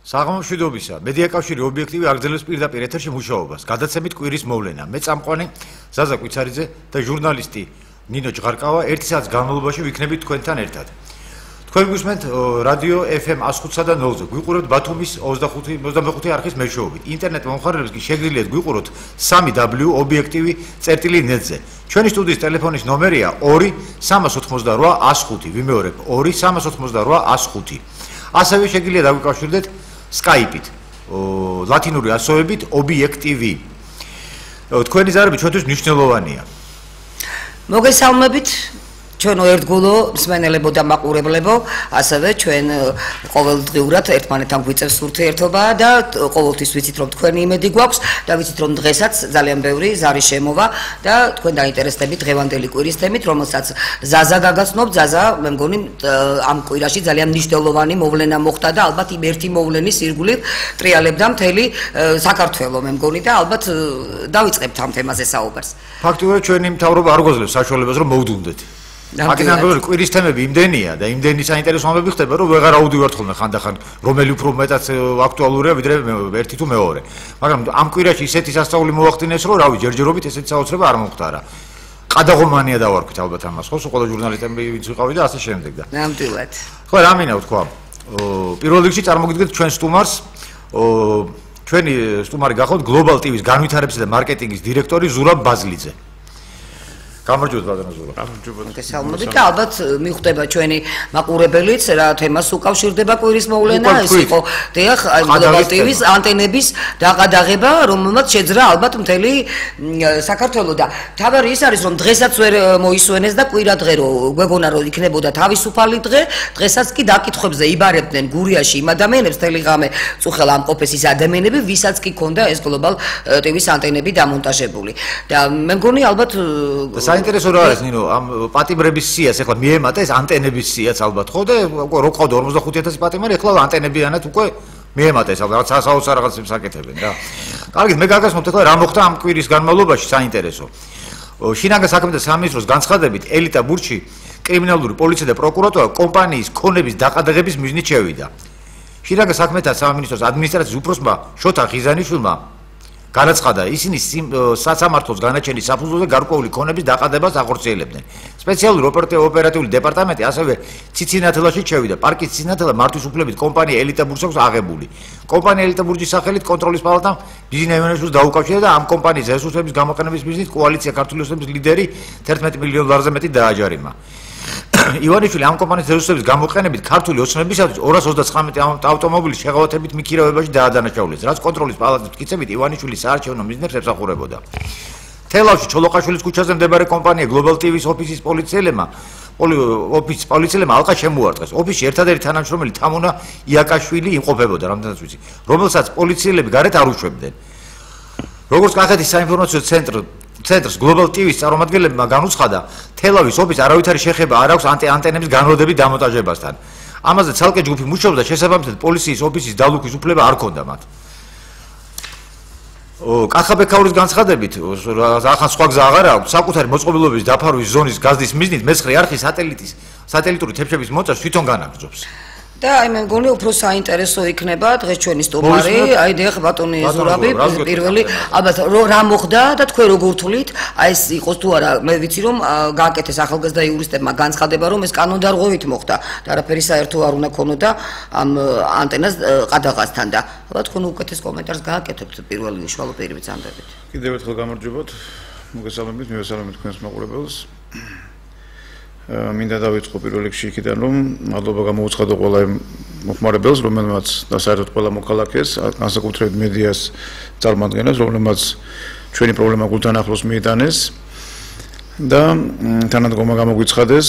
საღამომშვიდობისა, მედიაკავშირი ობიექტივი აგრძელებს პირდაპირ ეთერში მუშაობას. გადაცემით კვირის მოვლენა. მე წამყვანი ზაზა კვიცარიძე და ჟურნალისტი ნინო ჭღარკავა 1 საათის განმავლობაში ვიქნებით თქვენთან ერთად. თქვენ გვისმენთ რადიო FM 105-სა და 0-ზე. გვიყურებთ ბათუმის 25 არხის მეშვეობით. ინტერნეტ მომხმარებლებს კი შეგიძლიათ გვიყუროთ 3w.objektivi.net-ზე. ჩვენი სტუდიის ტელეფონის ნომერია 2-388-105. ვიმეორებ 2-388-105. ასევე შეგიძლიათ დაგვიკავშირდეთ Skype-ით, ლათინური ასოებით Objektivi. თქვენი ზარები ჩვენთვის მნიშვნელოვანია. მოგესალმებით ჩვენო ერთგულო მსმენელებო და მაყურებლებო, ასევე ჩვენ ყოველდღიურად ერთმანეთთან გვიწევს ურთიერთობა და ყოველთვის ვიცით რომ თქვენი იმედი გვაქვს და ვიცით რომ დღესაც ძალიან ბევრი ზარი შემოვა და თქვენ დაინტერესდებით დღევანდელი კვირის თემით, რომელსაც ზაზა გაგაცნობ. ზაზა, მე მგონი ამ კვირაში ძალიან მნიშვნელოვანი მოვლენა მოხდა და ალბათ იმ ერთი მოვლენის ირგვლივ ტრიალებდა მთელი საქართველო, მე მგონი და ალბათ დავიწყებთ ამ თემაზე საუბარს. ფაქტობრივად ჩვენი მთავრობა არ გვაძლევს საშუალებას რომ მოვდუნდეთ. აკეთებენ კვირის თემები იმდენია და იმდენი საინტერესო ამბები ხდება რომ ვეღარ აუდივართ ხოლმე ხანდახან რომელი უფრო მეტად აქტუალურია ვიდრე ერთი თუ მეორე. მაგრამ ამ კვირაში ისეთი სასწაული მოახდინეს რომ რავი ჯერჯერობით ესეთი საოცრება არ მომხდარა. ყადაღომანია დავარქვით ალბათ ამას ხო ყველა ჟურნალისტები ვინც ვიყავი და ასე შემდეგ და. ნამდვილად. ხო რამინა ვთქვა. პირველ რიგში წარმოგიდგენთ ჩვენ სტუმარს ჩვენი სტუმარი გახოთ Global TV-ს განვითარებისა და მარკეტინგის დირექტორი ზურაბ ბაზლიძე. გამარჯობთ ბატონო ზურაბ. გამარჯობთ. მოგესალმებით და ალბათ მიხვდება ჩვენი მაყურებელიც რა თემას უკავშირდება კვირის მოვლენა, ეს იყო დიახ, Global TV-ს ანტენების დაყადაღება, რომელმაც შეძრა ალბათ მთელი საქართველო და თავარი ის არის რომ დღესაც ვერ მოისვენეს და კვირა დღე რო გვეგონა რომ იქნებოდა თავისუფალი დღე, დღესაც კი დაკითხვებზე იბარებდნენ გურიაში იმ ადამიანებს მთელი ღამე წუხელ ამყოფეს ის ადამიანები, ვისაც კი ქონდა ეს Global TV-ს ანტენები დამონტაჟებული. და მე მგონი ალბათ საინტერესო რა არის ნინო ამ პატიმრების სიას ეხლა მიემატა ეს ანტენების სიაც ალბათ ხო და უკვე რო ყავდა 45000 პატიმარი ეხლა ანტენებიანად უკვე მიემატა ეს ალბათ საოცარ რაღაცებს აკეთებენ რა. კარგით მე გაგასმოთ ეხლა რა მოხდა ამ კვირის განმავლობაში საინტერესო. შინაგან საქმეთა სამინისტროს განცხადებით ელიტა ბურჯში კრიმინალური პოლიცია და პროკურატურა კომპანიის ქონების დაყადაღების მიზნით შევიდა. შინაგან საქმეთა სამინისტროს ადმინისტრაციის უფროსმა შოთა ღიზანიშვილმა განაცხადა ისინი სასამართლოს განაჩენის საფუძველზე გარკვეული ქონების დაყადებას ახორციელებდნენ. სპეციალური ოპერატიული დეპარტამენტი ასევე ციცინათელაში შევიდა. პარკის ციცინათელა მართვის უფლებით კომპანია ელიტა ბურჯს აქვს აღებული. კომპანია ელიტა ბურჯის სახელით კონტროლის პალატამ ბიზნეს ევენეშვილს დაუკავშირა და ამ კომპანიის რესურსების გამოყენების მიზნით კოალიცია ქართული ოსტების ლიდერი $11 მილიონზე მეტი დააჯარიმა. ივანიშვილი ამ კომპანიის რესურსების გამოყენებით ქართული ოცნებისათვის 229 ავტომობილის შეღავათებით მიქირავებაში დაადანაშაულეს, რაც კონტროლის პალატის მტკიცებით ივანიშვილის საარჩევნო მიზნებს ემსახურებოდა. თელავში ჩოლოყაშვილის ქუჩაზე მდებარე კომპანია Global TV-ს ოფისის პოლიციელებმა ალყა შემოარტყეს. ოფისში ერთადერთი თანამშრომელი თამუნა იაკაშვილი იმყოფებოდა, რამდენიც ვიცი, რომელსაც პოლიციელები გარეთ არ უშვებდნენ. როგორც კახეთის საინფორმაციო ცენტრს Global TV-ს წარმომადგენლებმა განუცხადა, თელავის ოფისს არავითარი შეხება არ აქვს ანტენების განლოდებით დამონტაჟებასთან. ამაზე ცალკე ჯგუფი მუშაობდა და შესაბამისად პოლიციის ოფისის დალუქვის უფლება არ ჰქონდა მათ. კახაბექაურის განცხადებით, ახლა სხვა გზა აღარ აქვს, საკუთარი მოწყობილობის დაფარვის ზონის გაზდის მიზნით მე-9 არხის სატელიტური თებშების მოწევს თვითონ განაგრძობს. და აი მე მგონი უფრო საინტერესო იქნება დღეს ჩვენი სტუმარი, აი დიახ ბატონი ზურაბი, პირველი ალბათ რა მოხდა და თქვენ როგორ თვლით, აი ეს იყოს თუ არა, მე ვიცი რომ გააკეთეს ახალგაზრდა იურისტებმა განცხადება რომ ეს კანონდარღვევით მოხდა და არაფერი საერთო არ უნდა ქონოდა ამ ანტენას ყადაღასთან და ალბათ თქვენ უკეთეს კომენტარს გააკეთებთ პირველი უშუალო პირივით ამბებით. კიდევ ერთხელ გამარჯობათ, მოგესალმებით, მივესალმებით თქვენს მაყურებელს. მინდა დავიწყო პირველ რიგში იქიდან რომ მადლობა გამოუცხადო ყველა იმ მოხმარებელს რომელმაც და საერთოდ ყველა მოქალაქეს განსაკუთრებით მედიას წარმომადგენლებს რომელმაც ჩვენი პრობლემა გულთან ახლოს მიიტანეს და თანადგომა გამოგვიცხადეს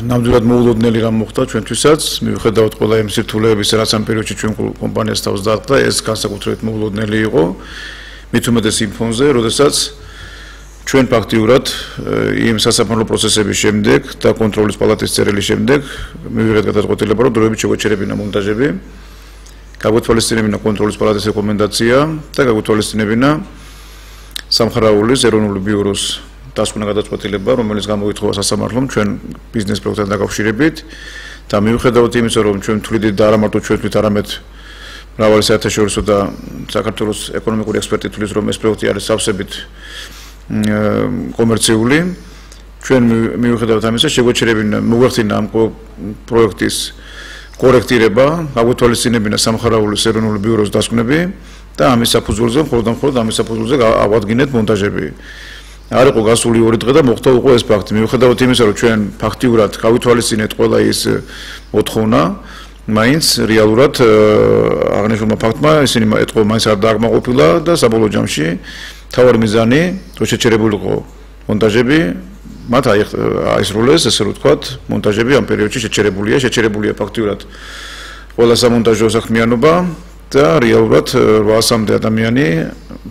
ნამდვილად მოულოდნელი რამ მოხდა ჩვენთვისაც მიუხედავად ყველა იმ სირთულეების რაც ამ პერიოდში ჩვენ კომპანიას თავს დაყდა ეს განსაკუთრებით მოულოდნელი იყო მით უმეტეს იმ ფონზე როდესაც ჩვენ ფაქტიურად იმ სასამართლო პროცესების შემდეგ და კონტროლის პალატის წერილის შემდეგ მივიღეთ გადაწყვეტილება რომ დროებით შეგვეჩერებინა მონტაჟები გაგვეთვალისწინებინა კონტროლის პალატის რეკომენდაცია და გაგვეთვალისწინებინა სამხარაულის ეროვნული ბიუროს დასკვნა გადაწყვეტილება, რომელიც გამოითხოვა სასამართლომ ჩვენ ბიზნეს პროექტთან დაკავშირებით და მიუხედავად იმისა, რომ ჩვენ თვლიდით და არა მარტო ჩვენ თვით, არამედ მრავალი საერთაშორისო და საქართველოს ეკონომიკური ექსპერტი თვლის, რომ ეს პროექტი არის სავსებით კომერციული, ჩვენ მიუხედავად ამისა შეგვეჩერებინა მოგვეხდინა ამ პროექტის კორექტირება, აგვეთვალისწინებინა სამხარაულის ეროვნული ბიუროს დასკვნები და ამის საფუძველზე, მხოლოდ ამის საფუძველზე ავადგენთ მონტაჟები. არ იყო გასული 2 დღე და მოხდა უკვე ეს ფაქტი. მიუხედავად იმისა, რომ ჩვენ ფაქტიურად გავითვალისწინეთ ყველა ის მოთხოვნა, მაინც რეალურად აღნიშნულმა ფაქტმა ისინი ეთყო მაინც არ დააკმაყოფილა და საბოლოო ჯამში თავარი მიზანი, რომ შეჩერებულიყო მონტაჟები, მათ აისრულეს, ესე რომ ვთქვათ, მონტაჟები ამ პერიოდში შეჩერებულია ფაქტიურად ყველა სამონტაჟო საქმიანობა და რეალურად 800-მდე ადამიანი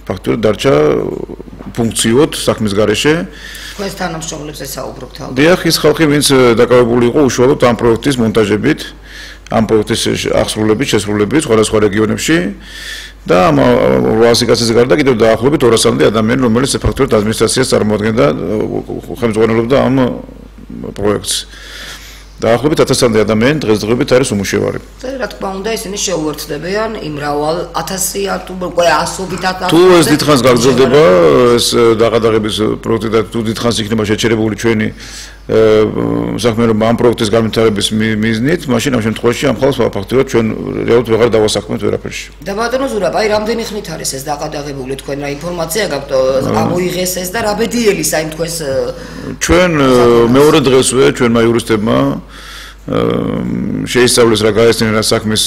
ფაქტიურად დარჩა ფუნქციოდ საქმის გარეშე. თქვენს თანამშრომლებზე საუბრობთ ალბათ. დიახ, ის ხალხი, ვინც დაკავებული იყო უშუალოდ ამ პროექტის მონტაჟებით, ამ პროექტის შესრულებით სხვადასხვა რეგიონებში და ამ 800 კაცის გარდა კიდევ დაახლოებით 200-მდე ადამიანი, რომელიც ფაქტიურად ადმინისტრაციას წარმოადგენდა, ხელმძღვანელობდა ამ პროექტს. დაახლოებით 1000-მდე ადამიანი დღესდღეობით არის უმუშევარი. რა თქმა უნდა, ისინი შეუერთდებიან იმ მრავალ 1000 თუ უკვე 100-ობით ათასი. თუ ეს დიდხანს გაგრძელდება, ეს დაყადაღების პროექტი და თუ დიდხანს იქნება შეჩერებული ჩვენი საქმიანობა ამ პროექტის განვითარების მიზნით, მაშინ ამ შემთხვევაში ამ ხალხს ფაქტობრივად ჩვენ რეალურად ვეღარ დავასაქმეთ ვერაფერში. და ბატონო ზურაბ, აი რამდენი ხნით არის ეს დაყადაღებული, თქვენ რა ინფორმაცია გაქვთ, ამოიღეს ეს და რა ბედიელის აი თქვენს ჩვენ მეორე დღესვე ჩვენმა იურისტებმა შეისწავლეს რა გაეცნენ რა საქმის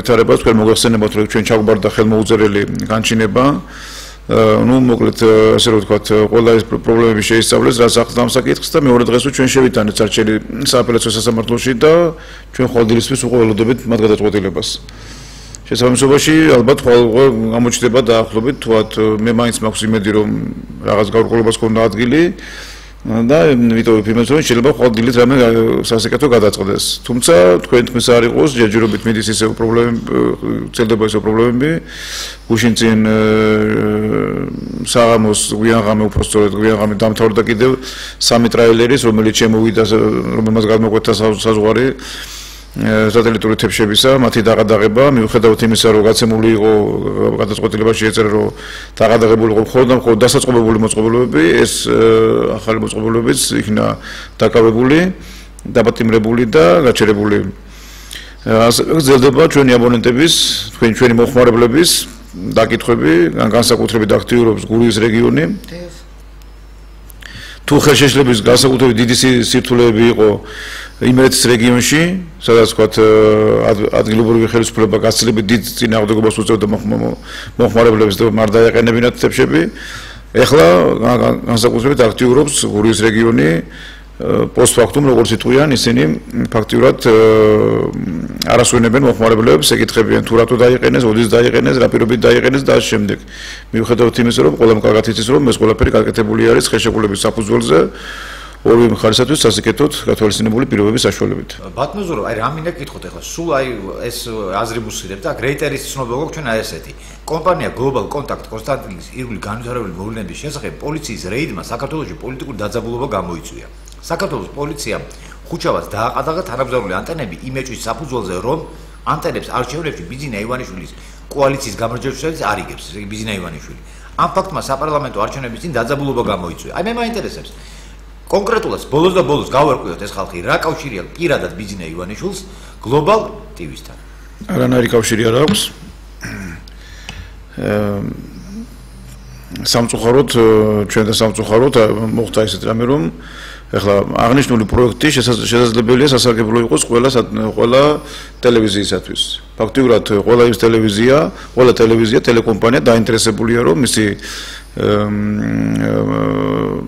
ვითარებას, თქვენ მოგეხსენებათ, რომ ჩვენ ჩაგვბარდა ხელმოუწერელი განჩინება. ну მოკლედ ასე რომ ვთქვათ, ყველა ეს პრობლემები შეისწავლეს, რაც ახლა ამ საკითხს და მეორე დღეს ჩვენ შევიტანეთ საარჩელი სააპელაციო სასამართლოში და ჩვენ ხვალდილისთვის უკვე ველოდებით მათ გადაწყვეტილებას. შესაბამისობაში ალბათ გამოჩნდება დაახლოებით, თვათ მე მაინც მაქვს იმედი, რომ რაღაც გაურკვევლობას ქონდა ადგილი და ვიტოვებ იმას, რომ შეიძლება ხვალდილით რამე სასიკეთო გადაწყდეს. თუმცა თქვენთვის არ იყოს ჯერჯერობით მიდის ისე პრობლემები, ცელდება ისე პრობლემები, გუშინ წინ საღამოს გვიანღამე უბრალოდ გვიანღამე დამთავრდა კიდევ 3 ტრაილერის, რომელიც შემოვიდა, რომელმაც გადმოგვეთა საზღვარი სატელიტური თებშებისა, მათი დაყადაღება, მიუხედავად იმისა, რომ გაცემული იყო გადაწყვეტილება შეეწერა, რომ დაყადაღებული იყო მხოლოდ დასაწყობებული მოწყობილობები, ეს ახალი მოწყობილობებიც იქნა დაკავებული, დაპატიმრებული და გაჩერებული. გრძელდება ჩვენი აბონენტების, ჩვენი მოხმარებლების დაკითხვები, განსაკუთრებით აქტიურობს გურიის რეგიონი. თუ ხელშეშლების განსაკუთრებით დიდი სირთულეები იყო იმერეთის რეგიონში, სადაც ვთქვათ ადგილობრივი ხელისუფლება გაცილებით დიდ წინააღმდეგობას უწევდა მოხმარებლებს და არ დაეყენებინათ თებშები. ეხლა განსაკუთრებით აქტიურობს გურიის რეგიონი პოსტფაქტუმ, როგორც იტყვიან, ისინი ფაქტიურად არასვენებენ მოხმარებლებს, ეკითხებიან თუ რატო დაიყენეს, ოდის დაიყენეს, რა პირობით დაიყენეს და ამ შემდეგ. მიუხედავად იმისა, რომ ყველამ კარგად იცის, რომ ეს ყველაფერი გაკეთებული არის ხელშეკრულების საფუძველზე, ორივე მხარესათვის სასიკეთოდ გათვალისწინებული პირობების საშუალებით. ბატონო ზურო, აი რა მინდა გითხოთ ახლა, სულ აი ეს აზრი მუსირებ და გრეიტერის ცნობა გვაქვს ჩვენ აი ესეთი. კომპანია Global Contact კონსტანტინის ირგვლივ განვითარებული მოვლენების შესახებ პოლიციის რეიდმა საქართველოში პოლიტიკური დაძაბულობა გამოიწვია. საქართველოს პოლიციამ ხუჩავას დააყადაღა თანაბრძოლული ანტენები იმ ეჭვის საფუძველზე, რომ ანტენებს არჩევნებში ბიძინა ივანიშვილის კოალიციის გამარჯვებისათვის არ იგებს, ესე იგი ბიძინა ივანიშვილი. ამ ფაქტმა საპარლამენტო არჩევნების წინ დაძაბულობა გამოიწვია. აი მე მაინტერესებს კონკრეტულად ბოლოს და ბოლოს გავარკვიოთ ეს ხალხი რა კავშირი აქვს პირადად ბიძინა ივანიშვილს Global TV-სთან. არანაირი კავშირი არ აქვს. სამწუხაროდ ჩვენ და სამწუხაროდ მოხდა ისეთ რამე, რომ ეხლა აღნიშნული პროექტი შესაძლებელია სასარგებლო იყოს ყველა ტელევიზიისათვის. ფაქტიურად ყველა ტელევიზია, ტელეკომპანია დაინტერესებულია, რომ მისი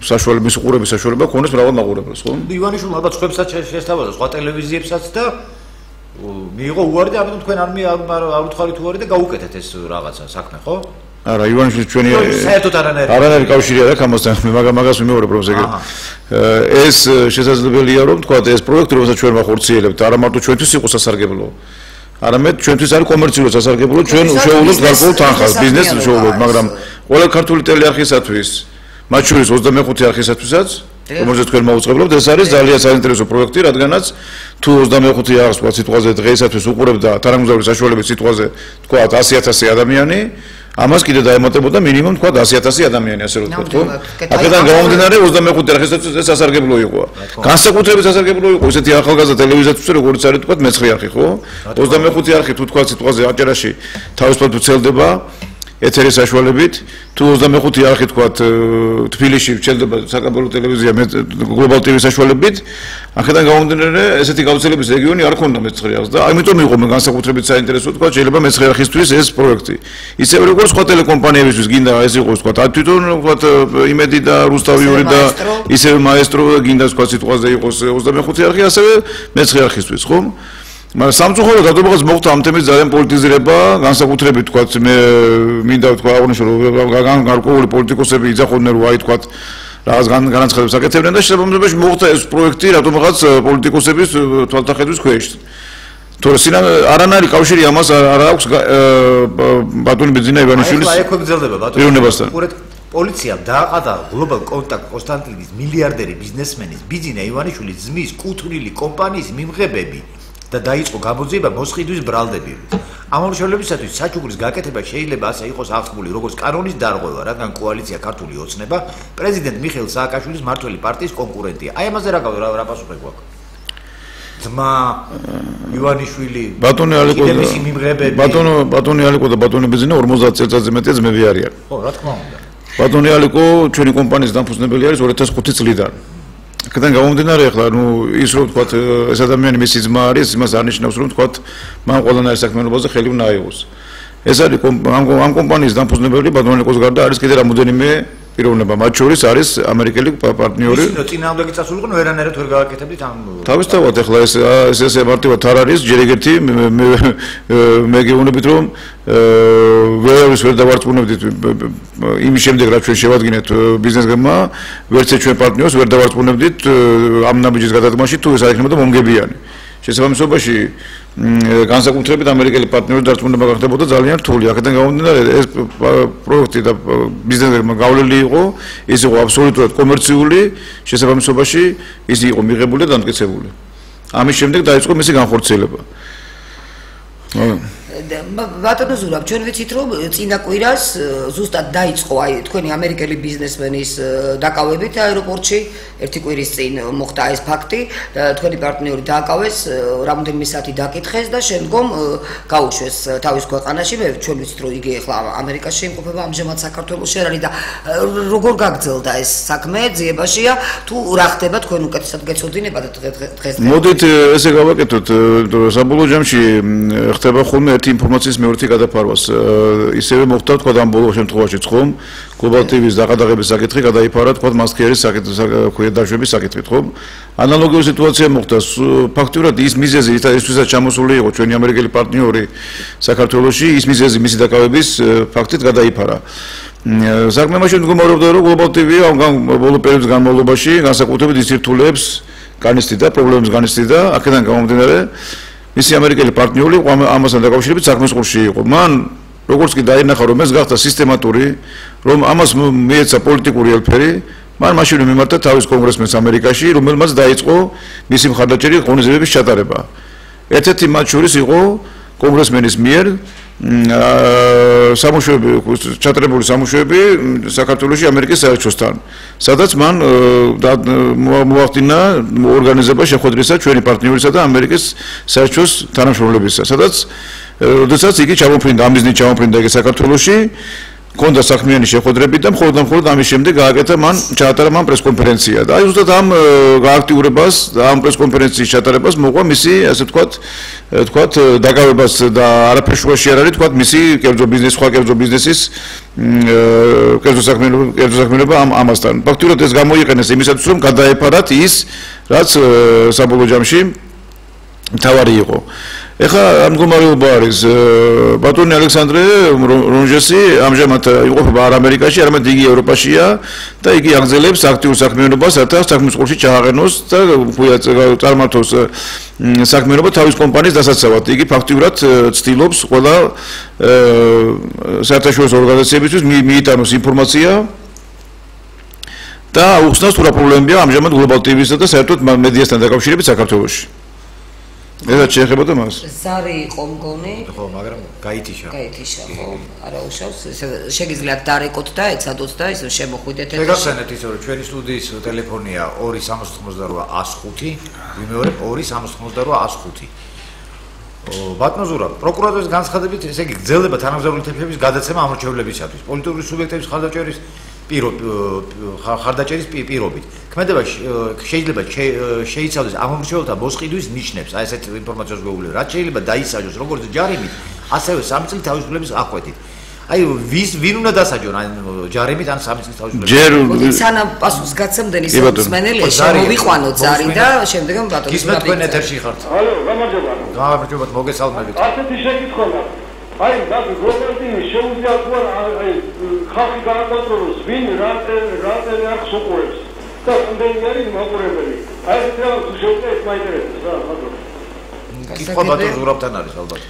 საშუალების უყურების საშუალება ქონდეს მრავალ მაყურებელს, ხო? ივანიშვილმა ალბათ სხვებსაც შესთავაზა, სხვა ტელევიზიებსაც და მიიღო უარი და ამიტომ თქვენ არ უთხარით უარი და გაუკეთეთ ეს რაღაცა საქმე, ხო? არა, ივანიშვილის ჩვენი საერთოდ არანაირი კავშირი არ აქვს ამასთან, მაგას ვიმეორებ, რომ ეს შესაძლებელია, რომ თქვა ეს პროექტი, რომელსაც ჩვენ ვახორციელებთ, არა მარტო ჩვენთვის იყო სასარგებლო, არამედ ჩვენთვის არის კომერციულად სასარგებლო, ჩვენ უშუალოდ გარკვეულ თანხას ბიზნესს უშუალოდ, მაგრამ ყველა ქართული ტელეარხისათვის, მათ შორის 25 არხისათვისაც რომელზეც თქვენ მოუწყებლობთ, ეს არის ძალიან საინტერესო პროექტი, რადგანაც თუ 25 აღს თქვა სიტყვაზე დღეისათვის უყურებდა თანამგზავრის საშუალებით სიტყვაზე თქვა 100,000 ადამიანი, ამას კიდე დაემატებოდა მინიმუმ თქვა 100,000 ადამიანი, ასე რომ ვთქვათ, ხო? აქედან გამომდინარე 25 არხისაც ეს სასარგებლო იყო. განსაკუთრებით სასარგებლო იყო ესეთი ახალგაზრდა ტელევიზიისთვის, როგორც არის თქვა მე-9 არხი, ხო? 25 არხი თუ თქვა სიტყვაზე აჭარაში თავისუფლად ვრცელდება ეთერის საშუალებით, თუ 25 არხი თქვა თბილისში ვრცელდება საკაბელო ტელევიზია გლობალ ტივის საშუალებით, აქედან გამომდინარე ესეთი გავრცელების რეგიონი არ ქონდა მე-9 არხს და ამიტომ იყო მე განსაკუთრებით საინტერესო თქვა შეიძლება მე-9 არხისთვის ეს პროექტი. ისევე როგორც სხვა ტელეკომპანიებისთვის გინდა ეს იყოს თქვა თვითონ თქვა იმედი და რუსთავიური და ისევე მაესტრო გინდა თქვა სიტყვაზე იყოს 25 არხი, ასევე მე-9 არხისთვის, ხო? მაგრამ სამწუხაროდ რადგანაც მოხდა ამ თემის ძალიან პოლიტიზირება, განსაკუთრებით თქვა მე მინდა თქვა აღნიშნო რომ გარკვეული პოლიტიკოსები იძახოდნენ რომ აი თქვა რაღაც განაცხადებს აკეთებდნენ და შესაბამისობაში მოხდა ეს პროექტი რადგანაც პოლიტიკოსების თვალთახედვის ქვეშ. თორე არანაირი კავშირი ამას არ აქვს ბატონი ბიძინა ივანიშვილის აი ხო გძელდება ბატონი პოლიციამ დააყადა გლობალ კონტაქტ კონსტანტინის მილიარდერი ბიზნესმენის ბიძინა ივანიშვილის ძმის კუთვნილი კომპანიის მიმღებები და დაიწყო გამოძიება მოსყიდვის ბრალდებებით. ამ ორშელებისათვის საჩუქრის გაკეთება შეიძლება ასე იყოს აღთქმული როგორც კანონის დარღვევა, რადგან კოალიცია ქართული ოცნება პრეზიდენტ მიხეილ სააკაშვილის მმართველი პარტიის კონკურენტია. აი ამაზე რა პასუხი გვაქვს? ძმა ივანიშვილი ბატონი ალიკო და ბატონი ბიზინა 50 წელიწადზე მეტია ძმები არიან. ხო, რა თქმა უნდა. ბატონი ალიკო ჩვენი კომპანიის დამფუძნებელი არის 2005 წლიდან. აქედან გამომდინარე ახლა ის რომ თქვა ეს ადამიანი მისი ძმა არის, იმას არ ნიშნავს რომ თქვა მან ყველანაირ საქმიანობაზე ხელი უნდა აიღოს. ეს არის ამ კომპანიის დამფუძნებელი ბატონი ალიკოს გარდა არის კიდე რამოდენიმე პიროვნება, მათ შორის არის ამერიკელი პარტნიორი. ისინი წინააღმდეგი წასულიყვნენ, ვერანაირად ვერ გააკეთებდით ამ თავისთავად ახლა ეს მარტივად არ არის, ჯერ ეგეთი მე გეუბნებით რომ ვერ დავარწმუნებდით იმის შემდეგ რაც ჩვენ შევადგინეთ ბიზნესგემა, ვერც ჩვენ პარტნიორს ვერ დავარწმუნებდით ამ ნაბიჯის გადადგმაში თუ ეს არ იქნებოდა მომგებიანი. შესაბამისობაში განსაკუთრებით ამერიკელი პარტნიორი დარწმუნება გახდებოდა ძალიან რთული. აქედან გამომდინარე ეს პროექტი და ბიზნესმა გავლილი იყო, ის იყო აბსოლუტურად კომერციული, შესაბამისობაში ის იყო მიღებული და დამტკიცებული. ამის შემდეგ დაიწყო მისი განხორციელება. ბატონო ზურაბ, ჩვენ ვიცით რომ წინა კვირას ზუსტად დაიწყო აი თქვენი ამერიკელი ბიზნესმენის დაკავებით აეროპორტში, ერთი კვირის წინ მოხდა ეს ფაქტი, თქვენი პარტნიორი დააკავეს, რამდენიმე საათი დაკითხეს და შემდგომ გაუშვეს თავის ქვეყანაში. მე ჩვენ ვიცით რომ იგი ახლა ამერიკაში იმყოფება, ამჟამად საქართველოში არ არის და როგორ გაგრძელდა ეს საქმე, ძიებაშია თუ რა ხდება თქვენ უკეთესად გეცოდინებათ დღეს? მოდით ესე გავაკეთოთ, საბოლოო ჯამში ხდება ხოლმე ინფორმაციის მეორეთი გადაფარვას. ისევე მოხდა თქვა ამ ბოლო შემთხვევაში ხომ გლობალ ტივის დაყადაღების საკითხი გადაიფარა თქვა მასკიერის დაშვების საკითხით ხომ. ანალოგიური სიტუაცია მოხდა ფაქტურად ის მიზეზი ისთვისაც ჩამოსული იყო ჩვენი ამერიკელი პარტნიორი საქართველოში, ის მიზეზი მისი დაკავების ფაქტით გადაიფარა. საქმე მაშინ მდგომარეობდა რომ გლობალ ტივი ამ ბოლო პერიოდის განმავლობაში განსაკუთრებით ის სირთულეებს განიცდიდა, პრობლემებს განიცდიდა, აქედან გამომდინარე მისი ამერიკელი პარტნიორი ამასთან დაკავშირებით საქმის ყურში იყო. მან როგორც კი დაინახა რომ ეს გახდა სისტემატური, რომ ამას მიეცა პოლიტიკური ელფერი, მან მაშინ მიმართა თავის კონგრესმენს ამერიკაში, რომელმაც დაიწყო მისი მხარდაჭერის ღონისძიებების ჩატარება. ერთ-ერთი მათ შორის იყო კონგრესმენის მიერ სამუშაოები ჩატარებული სამუშაოები საქართველოში ამერიკის საელჩოსთან, სადაც მან მოახდინა ორგანიზება შეხვედრისა ჩვენი პარტნიორისა და ამერიკის საელჩოს თანამშრომლებისა, სადაც როდესაც იგი ჩამოფრინდა ამ მიზნით ჩამოფრინდა იგი საქართველოში, ქონდა საქმიანი შეხვედრები და მხოლოდ ამის შემდეგ გააკეთა მან ჩაატარა მან პრესკონფერენცია და აი ზუსტად ამ გააქტიურებას და ამ პრესკონფერენციის ჩატარებას მოყვა მისი ასე ვთქვათ დაკავებას და არაფერ შუაში არ არის ვთქვათ მისი სხვა კერძო ბიზნესის კერძო საქმიანობა ამასთან. ფაქტურად ეს გამოიყენეს იმისათვის რომ გადაეფარათ ის რაც საბოლოო ჯამში მთავარი იყო. ეხლა ამ მდგომარეობა არის ბატონი ალექსანდრე რონჟესი ამჟამად იყოფება არ ამერიკაში, არამედ იგი ევროპაშია და იგი აგრძელებს აქტიურ საქმიანობას, რათა საქმის ყურში ჩააყენოს და წარმართოს საქმიანობა თავის კომპანიის დასაცავად. იგი ფაქტიურად ცდილობს ყველა საერთაშორისო ორგანიზაციებისთვის მიიტანოს ინფორმაცია და უხსნას თუ რა პრობლემებია ამჟამად Global TV-სა და საერთოდ მედიასთან დაკავშირებით საქართველოში. ეს შეეხებოდა მას. ზარი იყო მგონი. ხო, მაგრამ გაითიშა. გაითიშა, ხო. არა უშავს, შეგიძლიათ დარეკოთ და ეცადოთ და ისე შემოხვიდეთ ეთერში. შეგახსენეთ ისე რომ ჩვენი სტუდიის ტელეფონია 2-398-105, ვიმეორებ 2-398-105. ბატონო ზურაბ, პროკურატურის განცხადებით, ესე იგი, გრძელდება თანამგზავრული თეფების გადაცემა ამორჩევლებისათვის, პოლიტიკური სუბიექტების ხარდაჭერის პირობით. ქმედება შეიძლება შეიცავდეს ამომრჩეველთა მოსყიდვის ნიშნებს, აი ესეთ ინფორმაციას გვეუბნები, რაც შეიძლება დაისაჯოს როგორც ჯარიმით, ასევე 3 წლის თავისუფლების ახვედით. აი ვინ უნდა დასაჯონ ან ჯარიმით ან 3 წლის თავისუფლების. სანამ პასუხს გაცემდნენ ისე მსმენელია შემოვიყვანოთ ზარი და შემდეგ ბატონო გისმენთ თქვენ ეთერში ხართ. ალო, გამარჯობა. გამარჯობა, მოგესალმებით. ასეთი შეკითხვა მაქვს. აი, გლობალტივი შეუძლია თუ არა ხალხი გააკონტროლოს, ვინ რა აქვს უყურებს. და რამდენი არის მაყურებელი. აი ეს რა შეუძლია ეს მაინტერესებს რა, ბატონო. კითხვა ბატონო ზურაბთან არის ალბათ.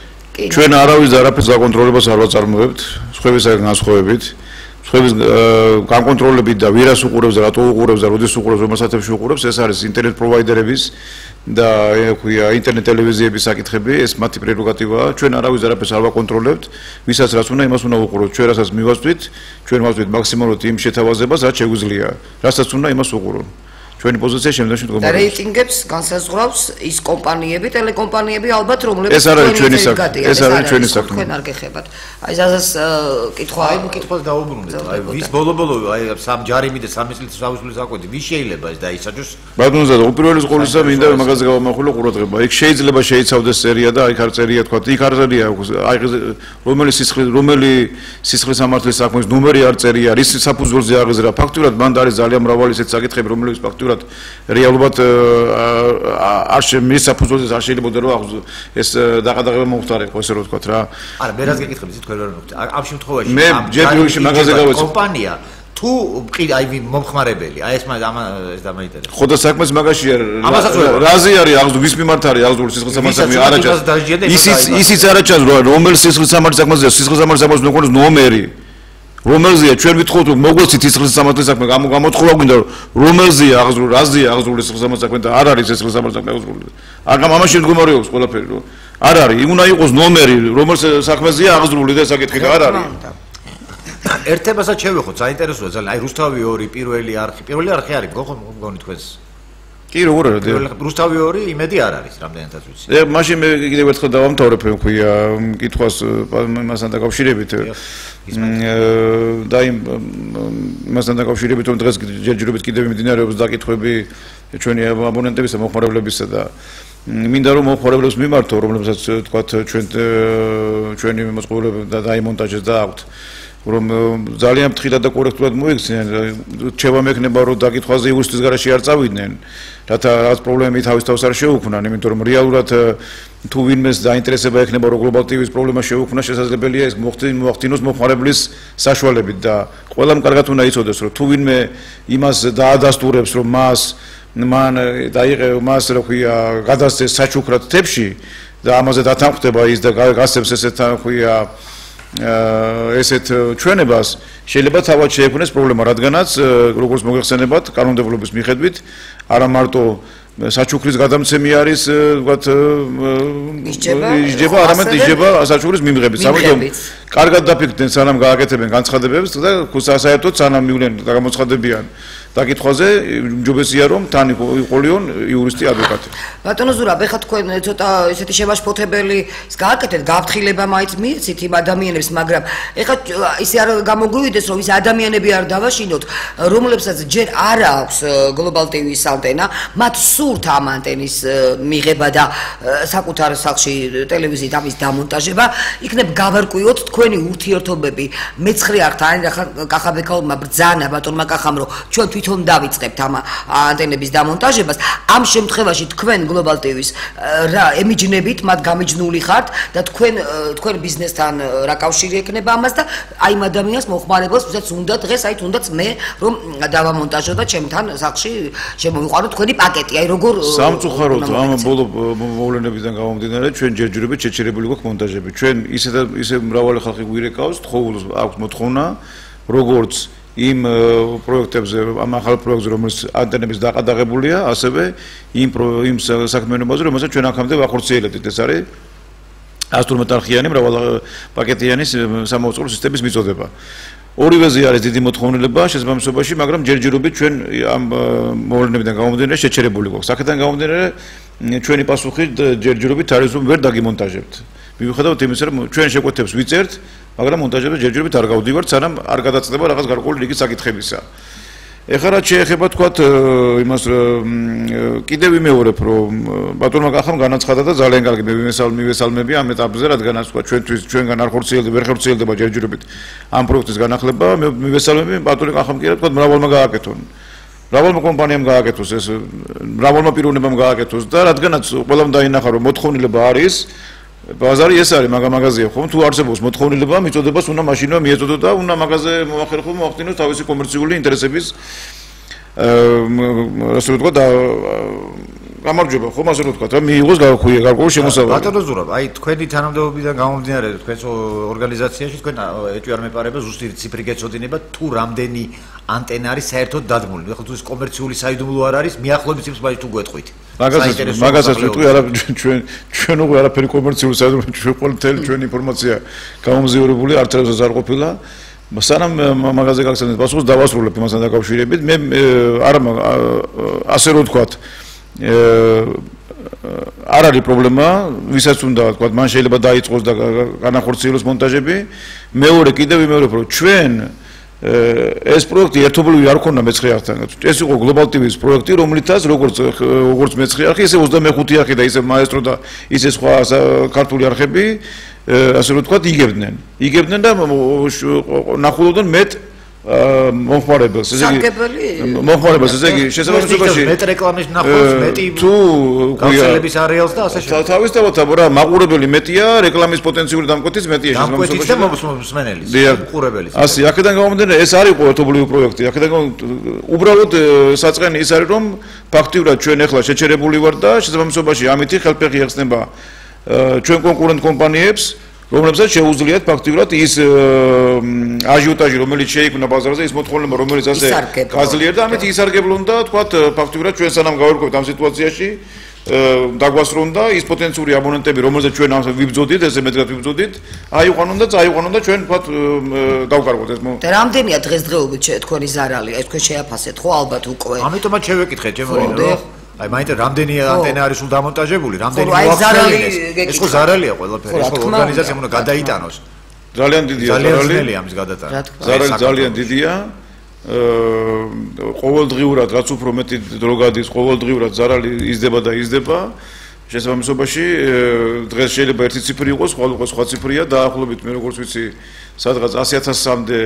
ჩვენ არავის და არაფერს გაკონტროლებას არ ვაწარმოებთ, სხვებისაგან განსხვავებით. სხვების განკონტროლებით და ვირას უყურებს და რატო უყურებს და როდის უყურებს, რომელ საათებში უყურებს, ეს არის ინტერნეტ პროვაიდერების და ექვია ინტერნეტ ტელევიზიების საკითხები, ეს მათი პრეროგატივაა. ჩვენ არავის არაფერს არ ვაკონტროლებთ, ვისაც რაც უნდა, იმას უნდა უყუროთ. ჩვენ რასაც მივასწვით, ჩვენ ვასწვით მაქსიმალურად იმ შეთავაზებას, რაც შეგვიძლია. რასაც უნდა, იმას უყუროთ. ჩვენი პოზიცია შემდგომში მდგომარეობს. და რეიტინგებს განსაზღვრავს ის კომპანიები, ტელეკომპანიები ალბათ, რომლებიც ეს არის ჩვენი საქმე. ეს არის ჩვენი საქმე. თქვენ არ გეხებათ. აი ზაზას კითხვა, აი კითხვას დაუბრუნდეთ. აი ვის ბოლო-ბოლო აი სამ ჯარიმი და 3 წლის თავისუფლების აკვეთი, ვის შეიძლება ეს დაისაჯოს? ბატონო ზადა, უპირველეს ყოვლისა მინდა მაგაზე გავამახვილო ყურადღება. იქ შეიძლება შეიცავდეს სერია და იქ არ წერია თქვა, იქ არ წერია აი რომელი სისხლის სამართლის საქმის ნომერი არ წერია, რის საფუძველზე აღიზრდა. ფაქტურად მან არის ძალიან მრავალი ისეთ საკითხები, რომლებიც ფაქტურად რეალურად არ მის საფუძველზე არ შეიძლება რომ ეს დაყადაღება მოხდარიყო ესე რომ ვთქვა რა. არა, მე რას გეკითხები იცით თქვენ ვერ მოხდეთ. ამ შემთხვევაში მე ჯერჯერობით მაგაზე გავეცი. კომპანია თუ აი მომხმარებელი, აი ეს დამაინტერესებს. ხო და საქმეს მაგაშია. რაზე არის აღზრდა, ვის მიმართ არის აღზრდული სისხლის სამართლის საქმე არაჩას. ისიც არაჩას რომელ სისხლის სამართლის საქმეზე სისხლის სამართლის საქმეს უნდა იყოს ნომერი. რომელზეა ჩვენ ვითხოვთ რომ მოგვეცით სისხლის სამართლის საქმე გამოთხოვა გვინდა რომელზეა აღზრდული რაზეა აღზრდული სისხლის სამართლის საქმე და არ არის სისხლის სამართლის საქმე აღზრდული. აგამ ამაში მდგომარეობს ყველაფერი რომ არ არის უნდა იყოს ნომერი რომელ საქმეზეა აღზრდული და საკითხი და არ არის. ერთებასაც შევეხოთ საინტერესოა ძალიან აი რუსთავი 2 პირველი არხი არის მგონი თქვენს. კი როგორ არის რუსთავი 2 იმედი არ არის რამდენადაც ვიცი. მაშინ მე კიდევ ერთხელ დავამთავრებ ქვია კითხვას იმასთან დაკავშირებით და იმასთან დაკავშირებით რომ დღეს ჯერჯერობით კიდევ მიმდინარეობს დაკითხვები ჩვენი აბონენტების და მომხმარებლებისა და მინდა რომ მომხმარებლებს მიმართო რომლებსაც თქვა ჩვენი მოწყობილება და დაიმონტაჟეს და აქვთ რომ ძალიან ფრთხილად და კორექტულად მოიქცნენ რჩევა მექნება რომ დაკითხვაზე იურისტის გარშე არ წავიდნენ რათა რაღაც პრობლემები თავის თავს არ შეუქმნან იმიტომ რომ რეალურად თუ ვინმეს დაინტერესება ექნება რომ Global TV-ს პრობლემა შეუქმნა შესაძლებელია ეს მოახდინოს მომხმარებლის საშუალებით და ყველამ კარგად უნდა იცოდეს რომ თუ ვინმე იმას დაადასტურებს რომ მან დაიღე მას რა ქვია გადასცეს საჩუქრად თებში და ამაზე დათანხმდება ის და გასცემს ესეთ ქვია ესეთ ჩვენებას შეიძლება თავად შეექმნეს პრობლემა რადგანაც როგორც მოგეხსენებათ კანონმდებლობის მიხედვით არა მარტო საჩუქრის გადამცემი არის ვთქვათ ისჯება არამედ ისჯება საჩუქრის მიმღებით სამართლობრივ კარგად დაფიქრდნენ სანამ გააკეთებენ განცხადებებს და საერთოდ სანამ მივლენ და გამოცხადებიან დაკითხვაზე ჯობესია რომ თან იყოლიონ იურისტი ადვოკატი. ბატონო ზურაბ, ეხლა თქვენ ცოტა ესეთი შემაშფოთებელი გააკეთეთ, გაფრთხილება მაინც მიეცით იმ ადამიანებს, მაგრამ ეხლა ისე არ გამოგვივიდეს რომ ის ადამიანები არ დავაშინოთ, რომლებსაც ჯერ არ აქვს Global TV-ს ანტენა, მათ სურთ ამ ანტენის მიღება და საკუთარ სახლში ტელევიზიით ამის დამონტაჟება, იქნებ გავარკვიოთ თქვენი ურთიერთობები მეცხრე არხთან, კახაბეკალმა ბრძანა ბატონმა კახამ რომ ჩვენ თვითონ დავიწყებთ ამ ანტენების დამონტაჟებას. ამ შემთხვევაში თქვენ Global TV-ს რა ემიჯნებით, მათ გამიჯნული ხართ და თქვენ ბიზნესთან რა კავშირი ექნება ამას და აი ამ ადამიანს მოხმარებელს, ვისაც უნდა დღეს აი თუნდაც მე რომ დავამონტაჟო და ჩემთან სახლში შემოვიყვანო თქვენი პაკეტი. აი როგორ სამწუხაროდ ამ ბოლო მოვლენებიდან გამომდინარე ჩვენ ჯერჯერობით შეჩერებული გვაქვს მონტაჟები. ჩვენ ისე მრავალი ხალხი გვირეკავს, თხოვს აქვს მოთხოვნა, როგორც იმ პროექტებზე, ამ ახალ პროექტზე, რომელიც ანტენების დაყადაღებულია, ასევე იმ საქმიანობაზე, რომელსაც ჩვენ აქამდე ვახორციელებდით. ეს არის 112 არხიანი მრავალპაკეტიანი სამაუწყლო სისტემის მიწოდება. ორივეზე არის დიდი მოთხოვნილება შესაბამისობაში, მაგრამ ჯერჯერობით ჩვენ ამ მოვლენებიდან გამომდინარე შეჩერებული გვაქვს. აქედან გამომდინარე ჩვენი პასუხი ჯერჯერობით არის რომ ვერ დაგიმონტაჟებთ. მიუხედავად იმისა, რომ ჩვენ შეკვეთებს ვიწერთ, მაგრამ მონტაჟებზე ჯერჯერობით არ გავდივართ, სანამ არ გადაწდება რაღაც გარკვეული რიგი საკითხებისა. ეხლა რაც შეეხება თქვათ იმას კიდევ ვიმეორებ, რომ ბატონმა კახამ განაცხადა და ძალიან კარგი მივესალმები ამ ეტაპზე, რადგანაც თქვა ჩვენგან არ ვერ ხორციელდება ჯერჯერობით ამ პროექტის განახლება, მივესალმები ბატონი კახამ კი რა თქვა მრავალმა გააკეთონ. მრავალმა კომპანიამ გააკეთოს ეს, მრავალმა პიროვნებამ გააკეთოს და რადგანაც ყველამ დაინახა რომ მოთხოვნილება არის ბაზარი ეს არის მაღაზია ხომ თუ არსებობს მოთხოვნილება მიწოდებას უნდა მაშინვე მიეწოდო და უნდა მაღაზე მოახერხო მოახდინოს თავისი კომერციული ინტერესების ასე რომ თქვა გამარჯობა ხომ ასე რომ თქვა რა მიიღოს გარკვეული შემოსავალი ბატონო ზურაბ აი თქვენი თანამდებობიდან გამომდინარე თქვენს ორგანიზაციაში თქვენ ეჭვი არ მეპარება ზუსტი ციფრი გეცოდინება თუ რამდენი ანტენა არის საერთოდ დადგმული ეხლა თუ ეს კომერციული საიდუმლო არ არის მიახლოებით იმის ბაჟი თუ გვეტყვით მაგასაც ვიტყვი არა ჩვენ უკვე არაფერი კომერციული საიდუმლო ჩვენ ყოველთელი ჩვენი ინფორმაცია გამომზიურებული არც ერთს არ ყოფილა სანამ მაღაზია გაგცემთ პასუხს დავასრულებ იმასთან დაკავშირებით მე არა ასე რომ ვთქვათ არ არის პრობლემა ვისაც უნდა თქვა მან შეიძლება დაიწყოს და განახორციელოს მონტაჟები მეორე კიდევ ვიმეორებ რომ ჩვენ ეს პროექტი ერთობლივი არ ქონდა მეცხრე არხთან ეს იყო გლობალ ტივის პროექტი რომლითაც როგორც მეცხრე არხი ისე 25 არხი და ისე მაესტრო და ისე სხვა ქართული არხები ასე რომ თქვა იგებდნენ და ნახულობდნენ მეტ მომხმარებელს ესე იგი მომხმარებელს ესე იგი შესაბამისობაში მეტ რეკლამის ნახულობს მეტი თუ გავრცელების არეალს და ასე შემდეგ თავისთავად რა მაყურებელი მეტია რეკლამის პოტენციური დამკვეთის მეტია შესაბამისობაში და მომსმენელის უყურებელის ასე აქედან გამომდინარე ეს არის ყოველთვიურული პროექტი აქედან უბრალოდ საწყენი ის არის რომ ფაქტიურად ჩვენ ახლა შეჩერებული ვართ და შესაბამისობაში ამითი ხელფეხი ეხსნება ჩვენ კონკურენტ კომპანიებს რომლებსაც შეუძლიათ ფაქტიურად ის აჟიოტაჟი რომელიც შეიქმნა ბაზარზე ის მოთხოვნილება რომელიც ასე გაძლიერდა ამით ისარგებლო და თქვათ ფაქტიურად ჩვენ სანამ გავერკვევთ ამ სიტუაციაში დაგვასრონ და ის პოტენციური აბონენტები რომელზეც ჩვენ ამ ვიბძოდით ესე მეტად ვიბძოდით აიყვანონ და წაიყვანონ და ჩვენ თქვათ დავკარგოთ ეს და რამდენია დღესდღეობით თქვენი ზარალი ეს თქვენ შეაფასეთ ხო albათ უკვე ამიტომაც შევეკითხეთ ჩემო აი მაინტერესებს რამდენი ანტენა არის სულ დამონტაჟებული, რამდენი მოახსენეს. ეს ხო ზარალია ყველაფერი, ეს ხო ორგანიზაციამ უნდა გადაიტანოს. ძალიან დიდია ზარალი. ძალიან ამის გადატანა. ზარალი ძალიან დიდია. ყოველდღიურად რაც უფრო მეტი დრო გადის, ყოველდღიურად ზარალი იზრდება და იზრდება. შესაბამისობაში დღეს შეიძლება ერთი ციფრი იყოს, ყოველდღე სხვა ციფრია, დაახლოებით მე როგორც ვიცი, სადღაც 100,000-მდე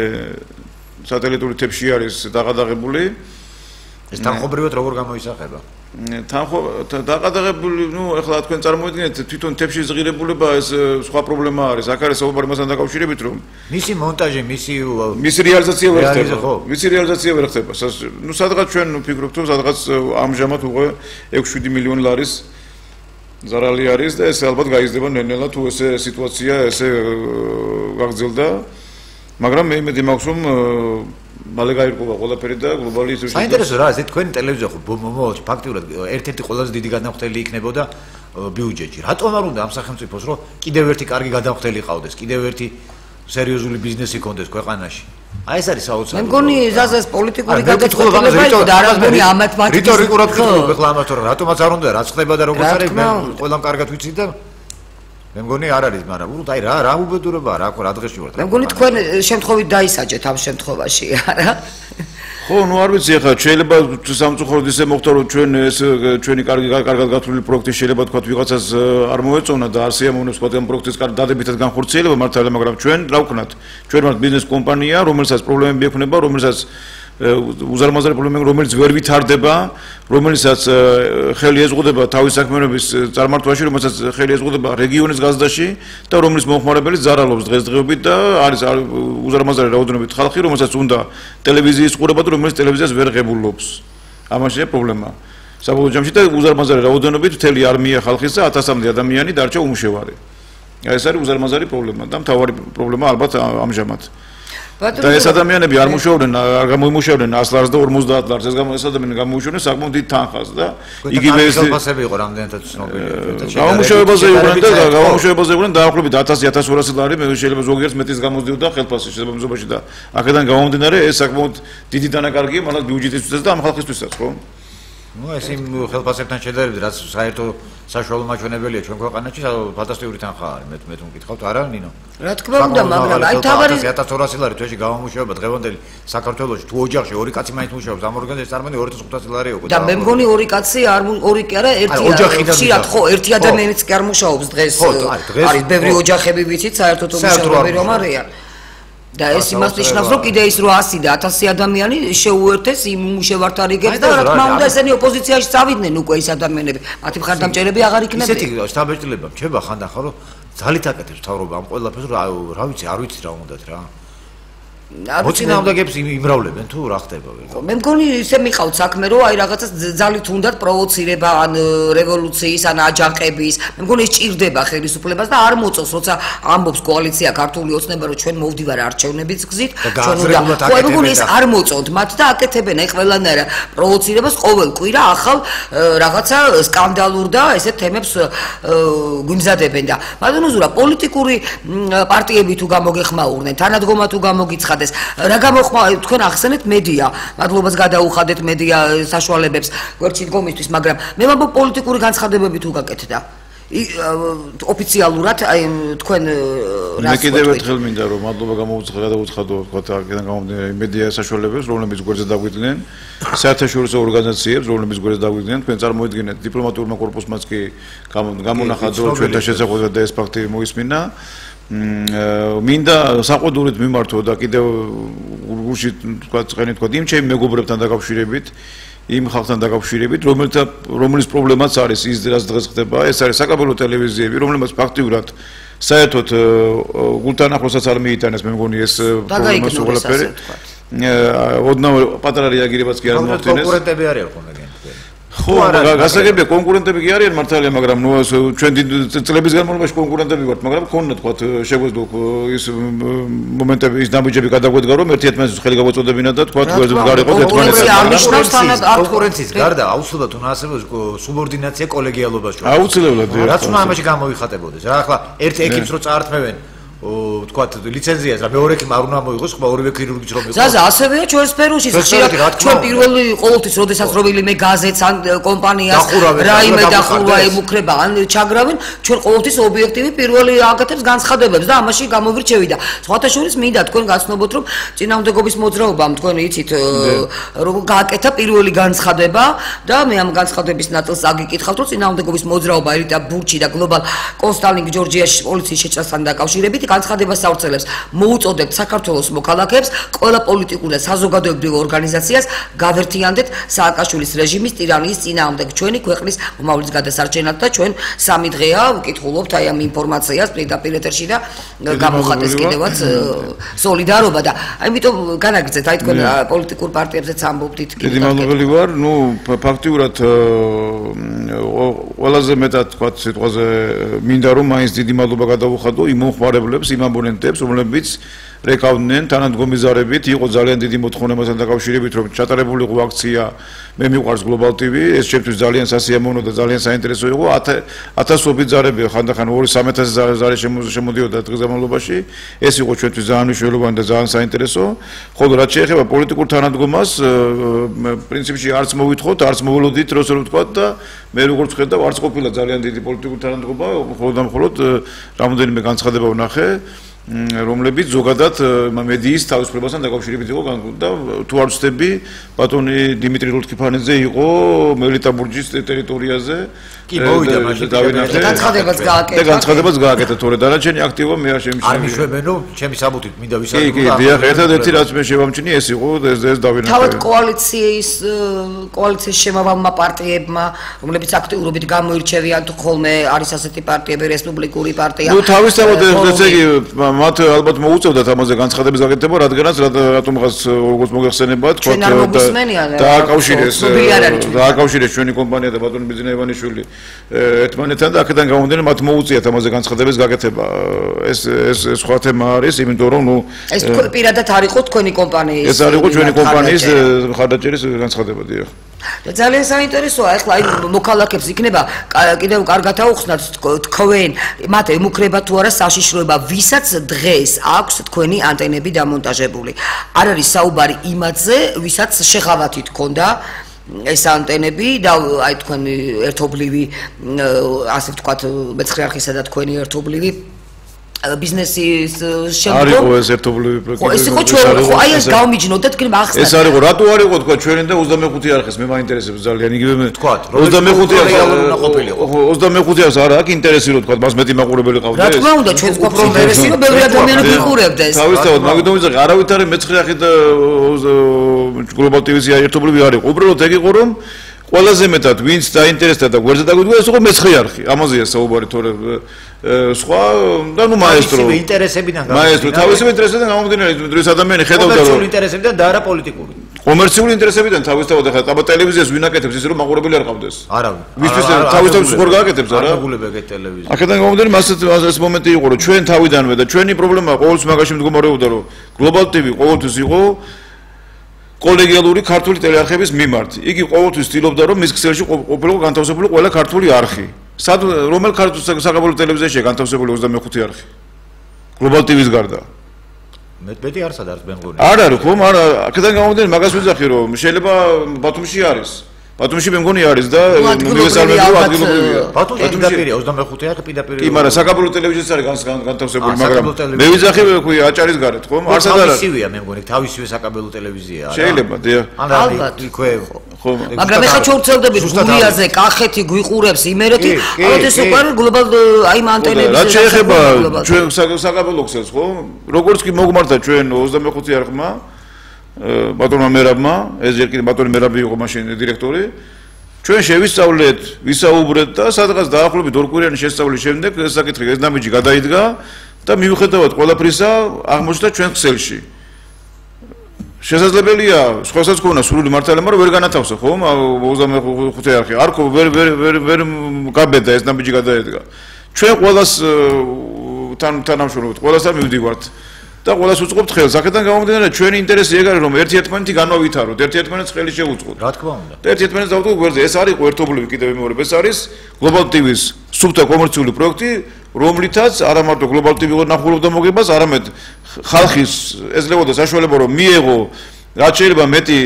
სატელიტური თებში არის დაყადაღებული. ეს თანხმობრივად როგორ გამოისახება? დაყადაღებული, ეხლა თქვენ წარმოიდგინეთ თვითონ თებში ზღირებულება ეს სხვა პრობლემა არის. აქ არის საუბარი მასთან დაკავშირებით, რომ მისი მონტაჟი, მისი რეალიზაცია ვერ ხდება. მისი რეალიზაცია ვერ ხდება. სადღაც ჩვენ ვფიქრობთ, რომ სადღაც ამჟამად უკვე 6-7 მილიონი ლარის ზარალი არის და ეს ალბათ გაიზრდება ნელ-ნელა თუ ესე სიტუაცია ესე გაგრძელდა. მაგრამ მე იმედი მაქვს, რომ მალე გაირკვევა ყველაფერი და გლობალური ისე საინტერესო რა ეს თქვენი ტელევიზია ხო მომავალში ფაქტიურად ერთ-ერთი ყველაზე დიდი გადამხდელი იქნებოდა ბიუჯეტში. რატომ არ უნდა ამ სახელმწიფოს რომ კიდევ ერთი კარგი გადამხდელი ყავდეს, კიდევ ერთი სერიოზული ბიზნესი ქონდეს ქვეყანაში? აი ეს არის საოცარი. მე მგონი ზაზას პოლიტიკური გადაწყვეტილება იყო და არასდროს ამათ მათ რიტორიკულად ხდება ახლა ამათ რომ რატომაც არ უნდა რაც ხდება და როგორ არის მე ყველამ კარგად ვიცი და მე მგონი არ არის, მაგრამ უბრალოდ აი რა უბედურებაა, რა დღეში ვარ. მე მგონი თქვენ შემთხვევით დაისაჯეთ ამ შემთხვევაში, არა? ხო, არ ვიცი ახლა შეიძლება სამწუხაროდ ისე მოხდა რომ ჩვენი კარგად გათვლილი პროექტი შეიძლება თქვა ვიღაცას არ მოეწონა და არ სიამოვნებს თქვა ამ პროექტის დადებითად განხორციელება მართალია, მაგრამ ჩვენ რა ვქნათ? ჩვენ ვართ ბიზნეს კომპანია, რომელსაც პრობლემები ექნება, რომელსაც უზარმაზარი პრობლემები რომელიც ვერ ვითარდება, რომელსაც ხელი ეზღუდება თავის საქმიანობის წარმართვაში, რომელსაც ხელი ეზღუდება რეგიონის გაზრდაში და რომლის მომხმარებელი ზარალობს დღესდღეობით და არის უზარმაზარი რაოდენობით ხალხი, რომელსაც უნდა ტელევიზიის ყურება და რომელიც ტელევიზიას ვერ ღებულობს. ამაშია პრობლემა. საბოლოო ჯამში და უზარმაზარი რაოდენობით მთელი არმია ხალხის და 1000-მდე ადამიანი დარჩა უმუშევარი. ეს არის უზარმაზარი პრობლემა და მთავარი პრობლემა ალბათ ამჟამად. და ეს ადამიანები არ მუშაობდნენ, არ გამოიმუშავდნენ 100 ლარს და 50 ლარს. ეს ადამიანები გამოიმუშავდნენ საკმაოდ დიდ თანხას და იგივე ეს ხელფასები იყო რამდენადაც ცნობილი. გამოიმუშავებაზე იყვნენ და გამოიმუშავებაზე იყვნენ დაახლოებით 1000-1200 ლარი, მე შეიძლება ზოგიერთს მეტის გამოსდიოდა ხელფასი შესაბამისობაში და აქედან გამომდინარე ეს საკმაოდ დიდი დანაკარგია მანაც ბიუჯეტისთვისაც და ამ ხალხისთვისაც, ხო? ნუ ეს იმ ხელფასებთან შედარებით რაც საერთო საშუალო მაჩვენებელია ჩვენ ქვეყანაში ფანტასტიკური თანხა არის მე მკითხავთ არა ნინო რა თქმა უნდა მაგრამ აი თავარი 1200 ლარი თვეში გამომუშავება დღევანდელი საქართველოში თუ ოჯახში ორი კაცი მაინც მუშაობს ამ ორგანიზაციაში წარმოიდგინე 2500 ლარი უკვე და მე მგონი ორი კაცი არ ორი კი არა ერთი ხშირად ხო ერთი ადამიანიც კი არ მუშაობს დღეს არის ბევრი ოჯახები ვიცით საერთოდ მუშაობები რომ არიან და ეს იმას ნიშნავს რომ კიდე ის 800 და 1000 ადამიანი შეუერთეს იმ მუშევართარიგებს და რა თქმა უნდა ესენი ოპოზიციაში წავიდნენ უკვე ის ადამიანები მათი მხარდამჭერები აღარ იქნებიან ისეთი შტაბ-ბეჭდილება რჩება ხანდახან რომ ძალით აკეთებს თავრობა ამ ყველაფერს რა ვიცი არ ვიცი რა უნდათ რა მოწინააღმდეგეებს იმრავლებენ თუ რა ხდება ვერ მე მგონი ისე მიყავთ საქმე რომ აი რაღაცა ძალით უნდათ პროვოცირება ან რევოლუციის ან აჯანყების მე მგონი ეს ჭირდება ხელისუფლებას და არ მოწევს როცა ამბობს კოალიცია ქართული ოცნება რომ ჩვენ მოვდივარ არჩევნების გზით ჩვენ უნდა ხო მე მგონი ეს არ მოწევთ მათ და აკეთებენ აი ყველანაირად პროვოცირებას ყოველ კვირა ახალ რაღაცა სკანდალურ და ესეთ თემებს გვიმზადებენ და მადონოზურა პოლიტიკური პარტიები თუ გამოგეხმაურნენ თანადგომა თუ გამოგიცხადეთ რა გამოხმა თქვენ ახსენეთ მედია მადლობას გადაუხადეთ მედია საშუალებებს გვერდში დგომისთვის მაგრამ მე ვამბობ პოლიტიკური განცხადებები თუ გაკეთდა ოფიციალურად აი თქვენ რა კიდევ ერთხელ მინდა რომ მადლობა გადაუცხადო თქვა აქედან გამომდინარე მედია საშუალებებს რომლებიც გვერდზე დაგვიდნენ საერთაშორისო ორგანიზაციებს რომლებიც გვერდზე დაგვიდნენ თქვენ წარმოიდგინეთ დიპლომატიურმა კორპუსმაც კი გამონახადო ჩვენთან შესაძლებლობა და ეს ფაქტი მოისმინა მინდა საყუდურით მიმართო და კიდევ გულში თქვა წღენი თქვა იმ ჩემი მეგობრებთან დაკავშირებით იმ ხალხთან დაკავშირებით რომელიც პრობლემაც არის ის რაც დღეს ხდება ეს არის საკაბელო ტელევიზიები რომლებიც ფაქტიურად საერთოდ გულთან ახლოსაც არ მიიტანეს მე მგონი ეს პრობლემას უღლაფერი ოდნავ პატარა რეაგირებაც კი არ მოხდინეს კონკურენტები არიან ხოლმე ხო გასაგებია კონკურენტები კი არიან მართალია მაგრამ ნუ ჩვენ წლების განმავლობაში კონკურენტები ვართ მაგრამ ქონდა თქვა შეგვეძლო ის მომენტები ის ნაბიჯები გადაგვედგა რომ ერთ-ერთმანეთს ხელი გავაწოდებინა და თქვა გვერდზე გარიყოთ ერთმანეთს კონკურენციის გარდა აუცილებლად უნდა არსებობდეს სუბორდინაცია კოლეგიალობას შორის აუცილებლად რაც უნდა ამაში გამოიხატებოდეს რა ახლა ერთ ეკიპს რო წაართმევენ თქვათ ლიცენზიას რა მეორე კი არ უნდა მოიღოს ხმა ორივე ქირურგიც რომ იყოს ზაზა ასევეა ჩვენ სფეროში ხშირად ჩვენ პირველი ყოველთვის როდესაც რომელიმე გაზეთს ან კომპანიას რაიმე დახურვა ემუქრება ან ჩაგრავენ ჩვენ ყოველთვის ობიექტივი პირველი აკეთებს განცხადებებს და ამაში გამოვრჩევი და სხვათა შორის მინდა თქვენ გაცნობოთ რომ წინააღმდეგობის მოძრაობამ თქვენ იცით რომ გააკეთა პირველი განცხადება და მე ამ განცხადების ნაწილს აგიკითხავთ რომ წინააღმდეგობის მოძრაობა ელიტა ბურჩი და გლობალ კონსტალინგ ჯორჯიაში პოლიციის შეჭრასთან დაკავშირებით განცხადებას აუცილებს მოუწოდებთ საქართველოს მოქალაქეებს ყველა პოლიტიკურ და საზოგადოებრივ ორგანიზაციას გავერთიანდეთ სააკაშვილის რეჟიმის ტირანიის წინააღმდეგ ჩვენი ქვეყნის მომავლის გადასარჩენად და ჩვენ 3 დღეა ვკითხულობთ აი ამ ინფორმაციას პირდაპირ ეთერში და გამოხატეს კიდევაც სოლიდარობა და ამიტომ განაგრძეთ აი თქვენ პოლიტიკურ პარტიებზეც ამბობდით კიდე მადლობელი ვარ ნუ ფაქტიურად ყველაზე მეტად თქვა სიტყვაზე მინდა რომ მაინც დიდი მადლობა გადავუხადო იმ მომხმარებლებს იმ აბონენტებს რომლებიც რეკავდნენ თანადგომიზარებით იყო ძალიან დიდი მოთხოვნა მასთან დაკავშირებით რომ ჩატარებული იყო აქცია მე მიყვარს Global TV ეს ჩემთვის ძალიან სასიამოვნო და ძალიან საინტერესო იყო 1000-ობით ზარები ხანდახან 2-3000 ზარი შემოდიოდა დღის განმავლობაში ეს იყო ჩვენთვის ძალიან მნიშვნელოვანი და ძალიან საინტერესო ხოლო რაც შეეხება პოლიტიკურ თანადგომას პრინციპში არც მოვითხოვთ არც მოვლოდით როცა ვთქვა და მე როგორც ხედავ არც ყოფილა ძალიან დიდი პოლიტიკური თანადგომა მხოლოდ რამოდენიმე განცხადება ვნახე რომლებიც ზოგადად მედიის თავისუფლებასთან დაკავშირებით იყო და თუ არ ვცდები ბატონი დიმიტრი რუდკიფანიძე იყო მელიტაბურჯის ტერიტორიაზე კი მოვიდა მაშინ განცხადებაც გააკეთა თორე დანარჩენი აქტივობა მე არ შემიშვა არ მიშვებენ რომ ჩემი საბუთით მინდა ვისაუბროთ კი დიახ ერთადერთი რაც მე შევამჩნი ეს იყო ეს დავინახე თავად კოალიციის შემავალმა პარტიებმა რომლებიც აქტიურობით გამოირჩევიან თუ ხოლმე არის ასეთი პარტიები რესპუბლიკური პარტია ნუ თავისთავად ესე იგი მათ ალბათ მოუწევდათ ამაზე განცხადების გაკეთება, რადგანაც რატომღაც როგორც მოგეხსენებათ, დააკავშირეს ჩვენი კომპანია და ბატონი ბიზნეს ივანიშვილი ერთმანეთთან და აქედან გამომდინარე მათ მოუწიათ ამაზე განცხადების გაკეთება. ეს სხვა თემა არის, იმიტომ რომ ეს პირადად არ იყო თქვენი კომპანიის. ეს არ იყო ჩვენი კომპანიის ხარდაჭერის განცხადება, დიახ. და ძალიან საინტერესოა, ახლა აი მოქალაქებს იქნება კიდევ კარგად აუხსნათ თქვენ, მათ ემუქრება თუ არა საშიშროება, ვისაც დღეს აქვს თქვენი ანტენები დამონტაჟებული. არ არის საუბარი იმაზე, ვისაც შეღავათით ქონდა ეს ანტენები და აი თქვენი ერთობლივი, ასე ვთქვათ, მეცხრე არხისა და თქვენი ერთობლივი ბიზნესის შემდგომ არ იყო ეს ერთობლივი პროექტი. ეს იყო ჩვენ ხო აი ეს გავმიჯნოდეთ თქვენ ახსნათ. ეს არ იყო, რატო არ იყო თქვა ჩვენი და 25 არხის მე მაინტერესებს ძალიან იგივე მე თქვა 25 არხს არა აქვს ინტერესი რომ თქვა მას მეტი მაყურებელი ყავდა ეს. რა თქმა უნდა ჩვენს გვაქვს ინტერესი რომ ბევრი ადამიანი გიყურებდეს. თავისთავად მაგიტომ ვიზახი არავით არის მეცხრე არხი და გლობალ ტივიზი ერთობლივი არ იყო. უბრალოდ ეგ იყო რომ ყველაზე მეტად ვინც დაინტერესდა და გვერდზე დაგვიდგა ეს იყო მეცხრე არხი. ამაზეა საუბარი თორე სხვა და ნუ მაესტრო ინტერესებიდან მაესტრო თავისი ინტერესებიდან გამომდინარე ის ადამიანი ხედავდა რომ კომერციული ინტერესებიდან და არა პოლიტიკური კომერციული ინტერესებიდან თავისთავად ახლა ტაბა ტელევიზიას ვინ აკეთებს ის რომ მაყურებელი არ ყავდეს არავინ ვისთვის თავისთავად სულ გააკეთებს არა აგულებეგეთ ტელევიზია აქედან გამომდინარე მას ეს მომენტი იყო რომ ჩვენ თავიდანვე და ჩვენი პრობლემა ყოველთვის მაგაში მდგომარეობდა რომ გლობალ ტივი ყოველთვის იყო კოლეგიალური ქართული ტელეარხების მიმართ. იგი ყოველთვის ცდილობდა რომ მის ქსელში ყოფილიყო განთავსებული ყველა ქართული არხი. რომელ ქართულ საკაბელო ტელევიზიაში განთავსებული 25 არხი? გლობალ ტივის გარდა. მეტი არც არის მე მგონი. არ არის ხომ? არა, აქედან გამომდინარე მაგას ვიძახი რომ შეიძლება ბათუმში არის. ბათუმში მე მგონი არის და უნივერსალურია ადგილობრივია. ბათუმში პირდაპირია 25 არხი პირდაპირია. კი, მაგრამ საკაბელო ტელევიზიაში არის განთავსებული, მაგრამ მე ვიძახი ვიქი აჭარის გარეთ, ხომ? არც არ არის. თავისივეა მე მგონი, თავისივე საკაბელო ტელევიზია არა. შეიძლება, დიახ. ალბათ. იქვე ხო. მაგრამ ეხლა ჩორცელდებით გურიაზე, კახეთი გვიყურებს, იმერეთი, ალბათ ეს უკვე გლობალ აი ანტენების რა შეეხება ჩვენ საკაბელო ქსელს, ხო? როგორც კი მოგმართა ჩვენ 25 არხმა ბატონმა მერაბმა, ეს ჯერ კიდევ ბატონი მერაბი იყო მაშინ დირექტორი. ჩვენ შევისწავლეთ, ვისაუბრეთ და სადღაც დაახლოებით 2 კვირიანი შესწავლის შემდეგ ეს საკითხი ეს ნაბიჯი გადაიდგა და მიუხედავად ყველაფრისა აღმოჩნდა ჩვენ ქსელში. შესაძლებელია სხვასაც ქონა სრული მართლობა, რომ ვერ განათავსა, ხო? 25 არხი. არ ხო ვერ გაბედა ეს ნაბიჯი გადაიდგა. ჩვენ ყველას თანამშრომლობთ, ყველასთან მივდივართ. და ყველას უწყობთ ხელს. აქედან გამომდინარე ჩვენი ინტერესი ეგ არის რომ ერთიერთმანეთი განვავითაროთ, ერთიერთმანეთს ხელი შევუწყოთ. რა თქმა უნდა. და ერთიერთმანეთს დავუწყოთ გვერდზე. ეს არის ერთობლივი კიდევ მეორე. ეს არის გლობალ ტივის სუბთა კომერციული პროექტი, რომლითაც არა მარტო გლობალ ტივი ნახულობდა მოგებას, არამედ ხალხის ეძლებოდა საშუალება რომ მიეღო რაც შეიძლება მეტი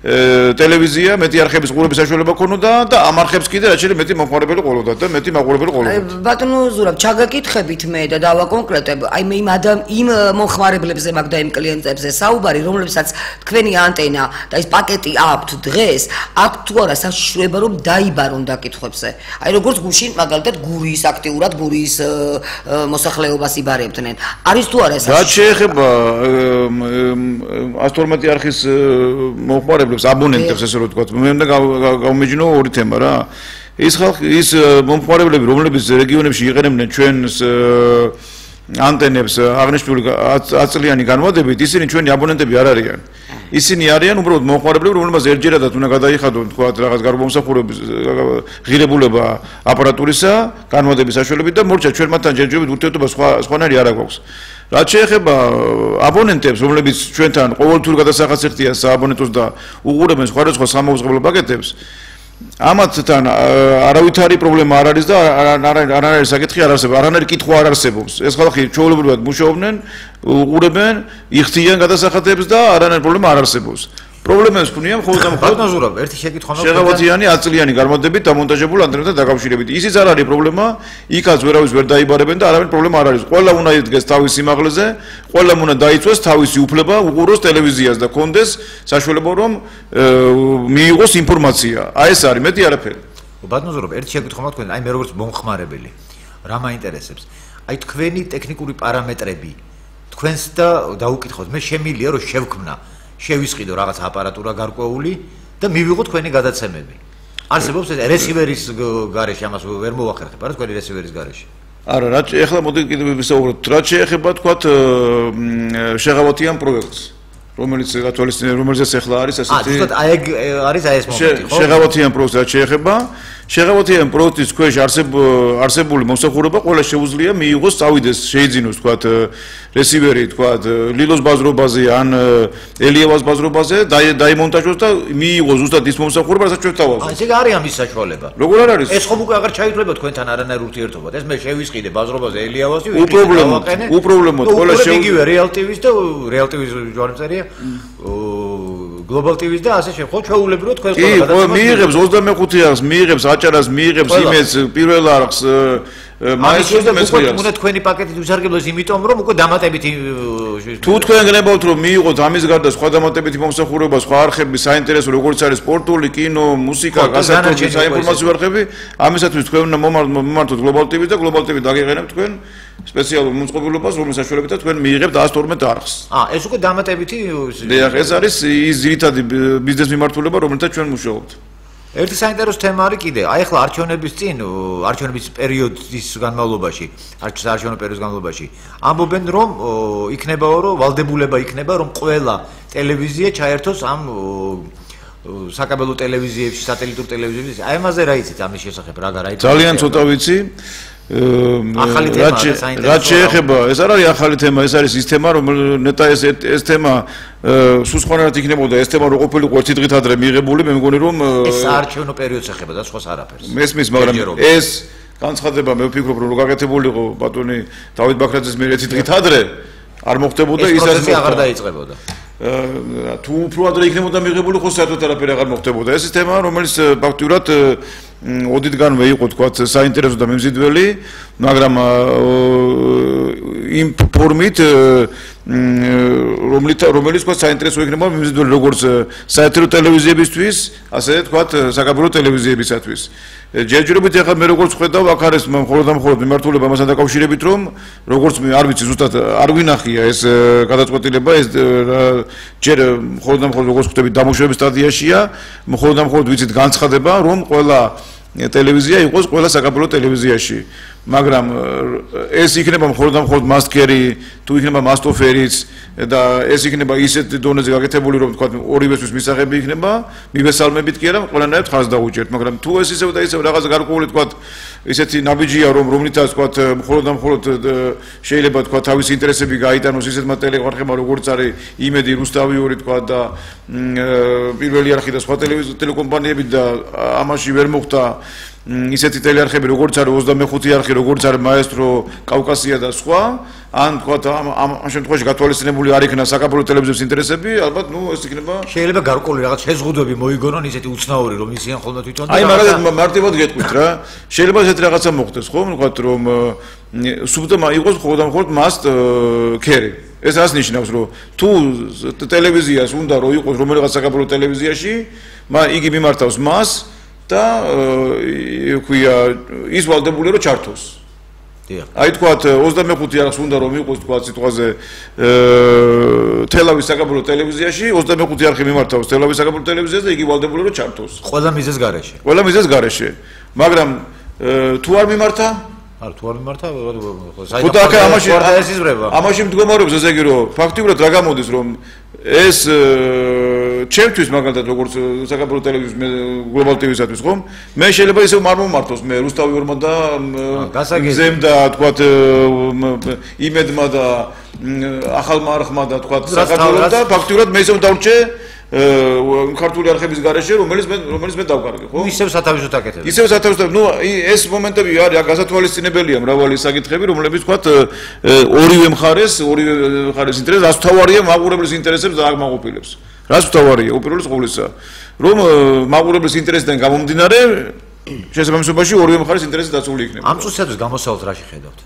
ტელევიზია, მეტი არხების ყურების საშუალება ქონოდა და ამ არხებს კიდე რაც შეიძლება მეტი მომხმარებელი ყოლოდა და მეტი მაყურებელი ყოლოდა. ბატონო ზურაბ, ჩაგაკითხებით მე და დავაკონკრეტებ, აი მე იმ მომხმარებლებზე მაგ და იმ კლიენტებზე საუბარი, რომლებსაც თქვენი ანტენა და ეს პაკეტი აქვთ დღეს, აქვთ თუ არა საშიშროება რომ დაიბარონ დაკითხვებზე. აი როგორც გუშინ მაგალითად გურიის აქტიურად გურიის მოსახლეობას იბარებდნენ. არის თუ არა ეს? რაც შეეხება 112 არხის მომხმარებლებს აბონენტებს ესე რომ ვთქვათ, მე უნდა გავმეჯნო ორი თემა რა. ის ხალხი, ის მომხმარებლები, რომლებიც რეგიონებში იყენებდნენ ჩვენს ანტენებს აღნიშნული 10 წლიანი განმავლობით, ისინი ჩვენი აბონენტები არ არიან. ისინი არიან უბრალოდ მომხმარებლები, რომლებსაც ერთჯერადად უნდა გადაიხადონ, თქვათ, რაღაც გარკვეულმსახურების ღირებულება აპარატურისა, განმავლობის საშუალებით და მორჩა ჩვენ მათთან ჯერჯერობით ურთიერთობა სხვანაირი არ აქვს. რაც შეეხება აბონენტებს, რომლებიც ჩვენთან ყოველთვიურ გადასახადს სააბონენტოს და უყურებენ სხვადასხვა სამაუწყებლო პაკეტებს, ამათთან არავითარი პრობლემა არ არის და არანაირი საკითხი არ არსებობს, არანაირი კითხვა არ არსებობს. ეს ხალხი ჩვეულებრივად მუშაობდნენ, უყურებენ, იხდიან გადასახადებს და არანაირი პრობლემა არ არსებობს. პრობლემებს ქნიან მხოლოდ და მხოლოდ ბატონო, ერთი შეკითხვა მაქვს. შეღავათიანი 10 წლიანი განმავლობით დამონტაჟებული ანტენებთან დაკავშირებით. ისიც არ არის პრობლემა, იქაც ვერავის ვერ დაიბარებენ და არავინ პრობლემა არ არის. ყველა უნდა იდგეს თავის სიმაღლეზე, ყველა უნდა დაიცვას თავისი უფლება, უყუროს ტელევიზიას და კონდეს საშუალება რომ მიიღოს ინფორმაცია. აი ეს არის, მეტი არაფერი. ბატონო, ერთი შეკითხვა მაქვს თქვენ, აი მე როგორც მომხმარებელი, რა მაინტერესებს? აი თქვენი ტექნიკური პარამეტრები თქვენს და დაუკითხოთ, მე შემილია რომ შევქმნა შევისყიდო რაღაც აპარატურა გარკვეული და მივიღო თქვენი გადაცემები. არსებობს ეს რესივერის გარეშე, ამას ვერ მოვახერხებ, არა თქვენი რესივერის გარეშე. არა, რა ეხლა მოდი კიდევ ვისაუბროთ, რა შეეხება თქვათ შეღავათიან პროექტს, რომელიც რომელზეც ეხლა არის ასეთი ზუსტად აი ეგ არის აი ეს მომენტი, ხო? შეღავათიან პროექტს რა შეეხება? შეღავათიან პროექტის ქვეშ არსებული მომსახურება ყველა შეუძლია მიიღოს, წავიდეს, შეიძინოს თქვათ რესივერი თქვათ ლილოს ბაზრობაზე ან ელიევას ბაზრობაზე, დაიმონტაჟოს და მიიღოს ზუსტად ის მომსახურება, რასაც ჩვენ თავაზობთ. ეს არის ამის საშუალება. როგორ არ არის? ეს ხომ უკვე აღარ ჩაითვლება თქვენთან არანაირ ურთიერთობად. ეს მე შევისყიდე ბაზრობაზე ელიევასი, უპრობლემოდ ყველა იგივე რეალ ტივის და რეალ ტივის ჯვარწერია Global TV-ს და ასე ხო ჩვეულებრივად თქვენ ყველა გადაცემას მიიღებს 25 არხს, მიიღებს აჭარას, მიიღებს იმედს პირველ არხს, მაისურს და მეცხრეას. უნდა თქვენი პაკეტით ვისარგებლოს იმიტომ რომ უკვე დამატებითი თუ თქვენ გნებავთ რომ მიიღოთ ამის გარდა სხვა დამატებითი მომსახურება, სხვა არხები, საინტერესო როგორც არის სპორტული, კინო, მუსიკა, გასართობი, საინფორმაციო არხები, ამისათვის თქვენ უნდა მომართოთ Global TV-ს და Global TV დაგეყენებთ თქვენ სპეციალურ მოწყობილობას, რომლის საშუალებითაც თქვენ მიიღებთ 112 არხს. ეს უკვე დამატებითი ეს არის ის ძირითადი ბიზნეს მიმართულება, რომელთაც ჩვენ მუშაობთ. ერთი საინტერესო თემა არის კიდე. აი ახლა არჩევნების წინ, არჩევნების პერიოდის განმავლობაში, არჩევნების პერიოდის განმავლობაში ამბობენ რომ იქნებაო რომ ვალდებულება იქნება რომ ყველა ტელევიზია ჩაერთოს ამ საკაბელო ტელევიზიებში, სატელიტურ ტელევიზიებში. აი ამაზე რა იცით ამის შესახებ, რა გაიცით? ძალიან ცოტა ვიცი. ახალი თემა რაც შეეხება, ეს არ არის ახალი თემა, ეს არის ის თემა, რომ ნეტა ეს თემა სულ სხვანაირად იქნებოდა, ეს თემა რო ყოფილიყო ერთი დღით ადრე მიიღებული, მე მგონი რომ ეს საარჩევნო პერიოდს ეხება და სხვას არაფერს. მესმის, მაგრამ ეს განცხადება მე ვფიქრობ რომ გაკეთებულიყო ბატონი დავით ბაქრაძის მიერ ერთი დღით ადრე არ მოხდებოდა ის პროცესი აღარ დაიწყებოდა. თუ უფრო ადრე იქნებოდა მიღებული ხო საერთოდ არაფერი აღარ მოხდებოდა. ეს ის თემა, რომელიც ფაქტურად ოდითგანვე იყო თქვათ საინტერესო და მიმზიდველი, მაგრამ იმ ფორმით რომელიც თქვათ საინტერესო იქნება მიმზიდველი როგორც საეთერო ტელევიზიებისთვის, ასე თქვათ საკაბელო ტელევიზიებისათვის. ჯერჯერობით ახლა მე როგორც ხედავ, აქ არის მხოლოდ მიმართულება ამასთან დაკავშირებით, რომ როგორც მე არ ვიცი ზუსტად არ ვინახია ეს გადაწყვეტილება, ეს ჯერ მხოლოდ როგორც ხვდები დამუშავების სტადიაშია, მხოლოდ ვიცით განცხადება, რომ ყველა ტელევიზია იყოს ყველა საკაბელო ტელევიზიაში. მაგრამ ეს იქნება მხოლოდ მასკერი, თუ იქნება მასტოფერიც და ეს იქნება ისეთ დონეზე გაკეთებული, რომ თქვა ორივესთვის მისაღები იქნება, მივესალმებით კი არა, ყველანაირად ხაზს დაუჭერთ, მაგრამ თუ ეს ისევ და ისევ რაღაც გარკვეული თქვა ისეთი ნაბიჯია, რომ რომლითაც თქვა მხოლოდ შეიძლება თქვა თავის ინტერესები გაიტანოს ისეთმა ტელეარხებმა, როგორც არის იმედი, რუსთავიური თქვა და პირველი არხი და სხვა ტელეკომპანიები და ამაში ვერ მოხდა ისეთი ტელეარხები როგორც არის 25 არხი, როგორც არის მაესტრო, კავკასია და სხვა, ან თქვა ამ შემთხვევაში გათვალისწინებული არ იქნა საკაბელო ტელევიზიის ინტერესები, ალბათ ეს იქნება შეიძლება გარკვეული რაღაც შეზღუდვები მოიგონონ ისეთი უცნაური რომ ისიან ხოლმე თვითონ აი მაგალითად მარტივად გეტყვით რა, შეიძლება ესეთი რაღაცა მოხდეს ხო, თქვა რომ სუბტემა იყოს მხოლოდ must carry. ეს რას ნიშნავს რომ თუ ტელევიზიას უნდა რომ იყოს რომელიღაც საკაბელო ტელევიზიაში, იგი მიმართავს მას და ქვია ის ვალდებული რომ ჩართოს. აი თქვათ 25 არხს უნდა რომ იყოს თქვათ სიტყვაზე თელავის საკაბელო ტელევიზიაში 25 არხი მიმართავს თელავის საკაბელო ტელევიზიაზე და იგი ვალდებული რომ ჩართოს. ყველა მიზეზ გარეშე. ყველა მიზეზ გარეშე. მაგრამ თუ არ მიმართა არ თუ არ მიმართა ამაში მდგომარეობს ესე იგი რომ ფაქტიურად რა გამოდის რომ ეს ჩემთვის მაგალითად როგორც საკაბელო ტელევიზიის Global TV-სათვის ხომ მე შეიძლება ისევ არ მომართოს მე რუსთავიორმა და გასაგებია და თქვათ იმედმა და ახალმა არხმა და თქვათ საკაბელო და ფაქტიურად მე ისევ დავრჩე ქართული არხების გარეშე რომელიც მე დავკარგე ხო ისევ სათავისოდ აკეთებ ისევ სათავისოდ ნუ ეს მომენტები არის გასათვალისწინებელია მრავალი საკითხები რომლებიც თქვათ ორივე მხარეს ინტერესს რას თავარია მაყურებლის ინტერესებს დააღმაყოფილებს რას თავარია უპირველეს ყოვლისა რომ მაყურებლის ინტერესიდან გამომდინარე შესაბამისობაში ორივე მხარეს ინტერესი დაცული იქნება ამ წუთისათვის გამოსავალს რა შეხედავთ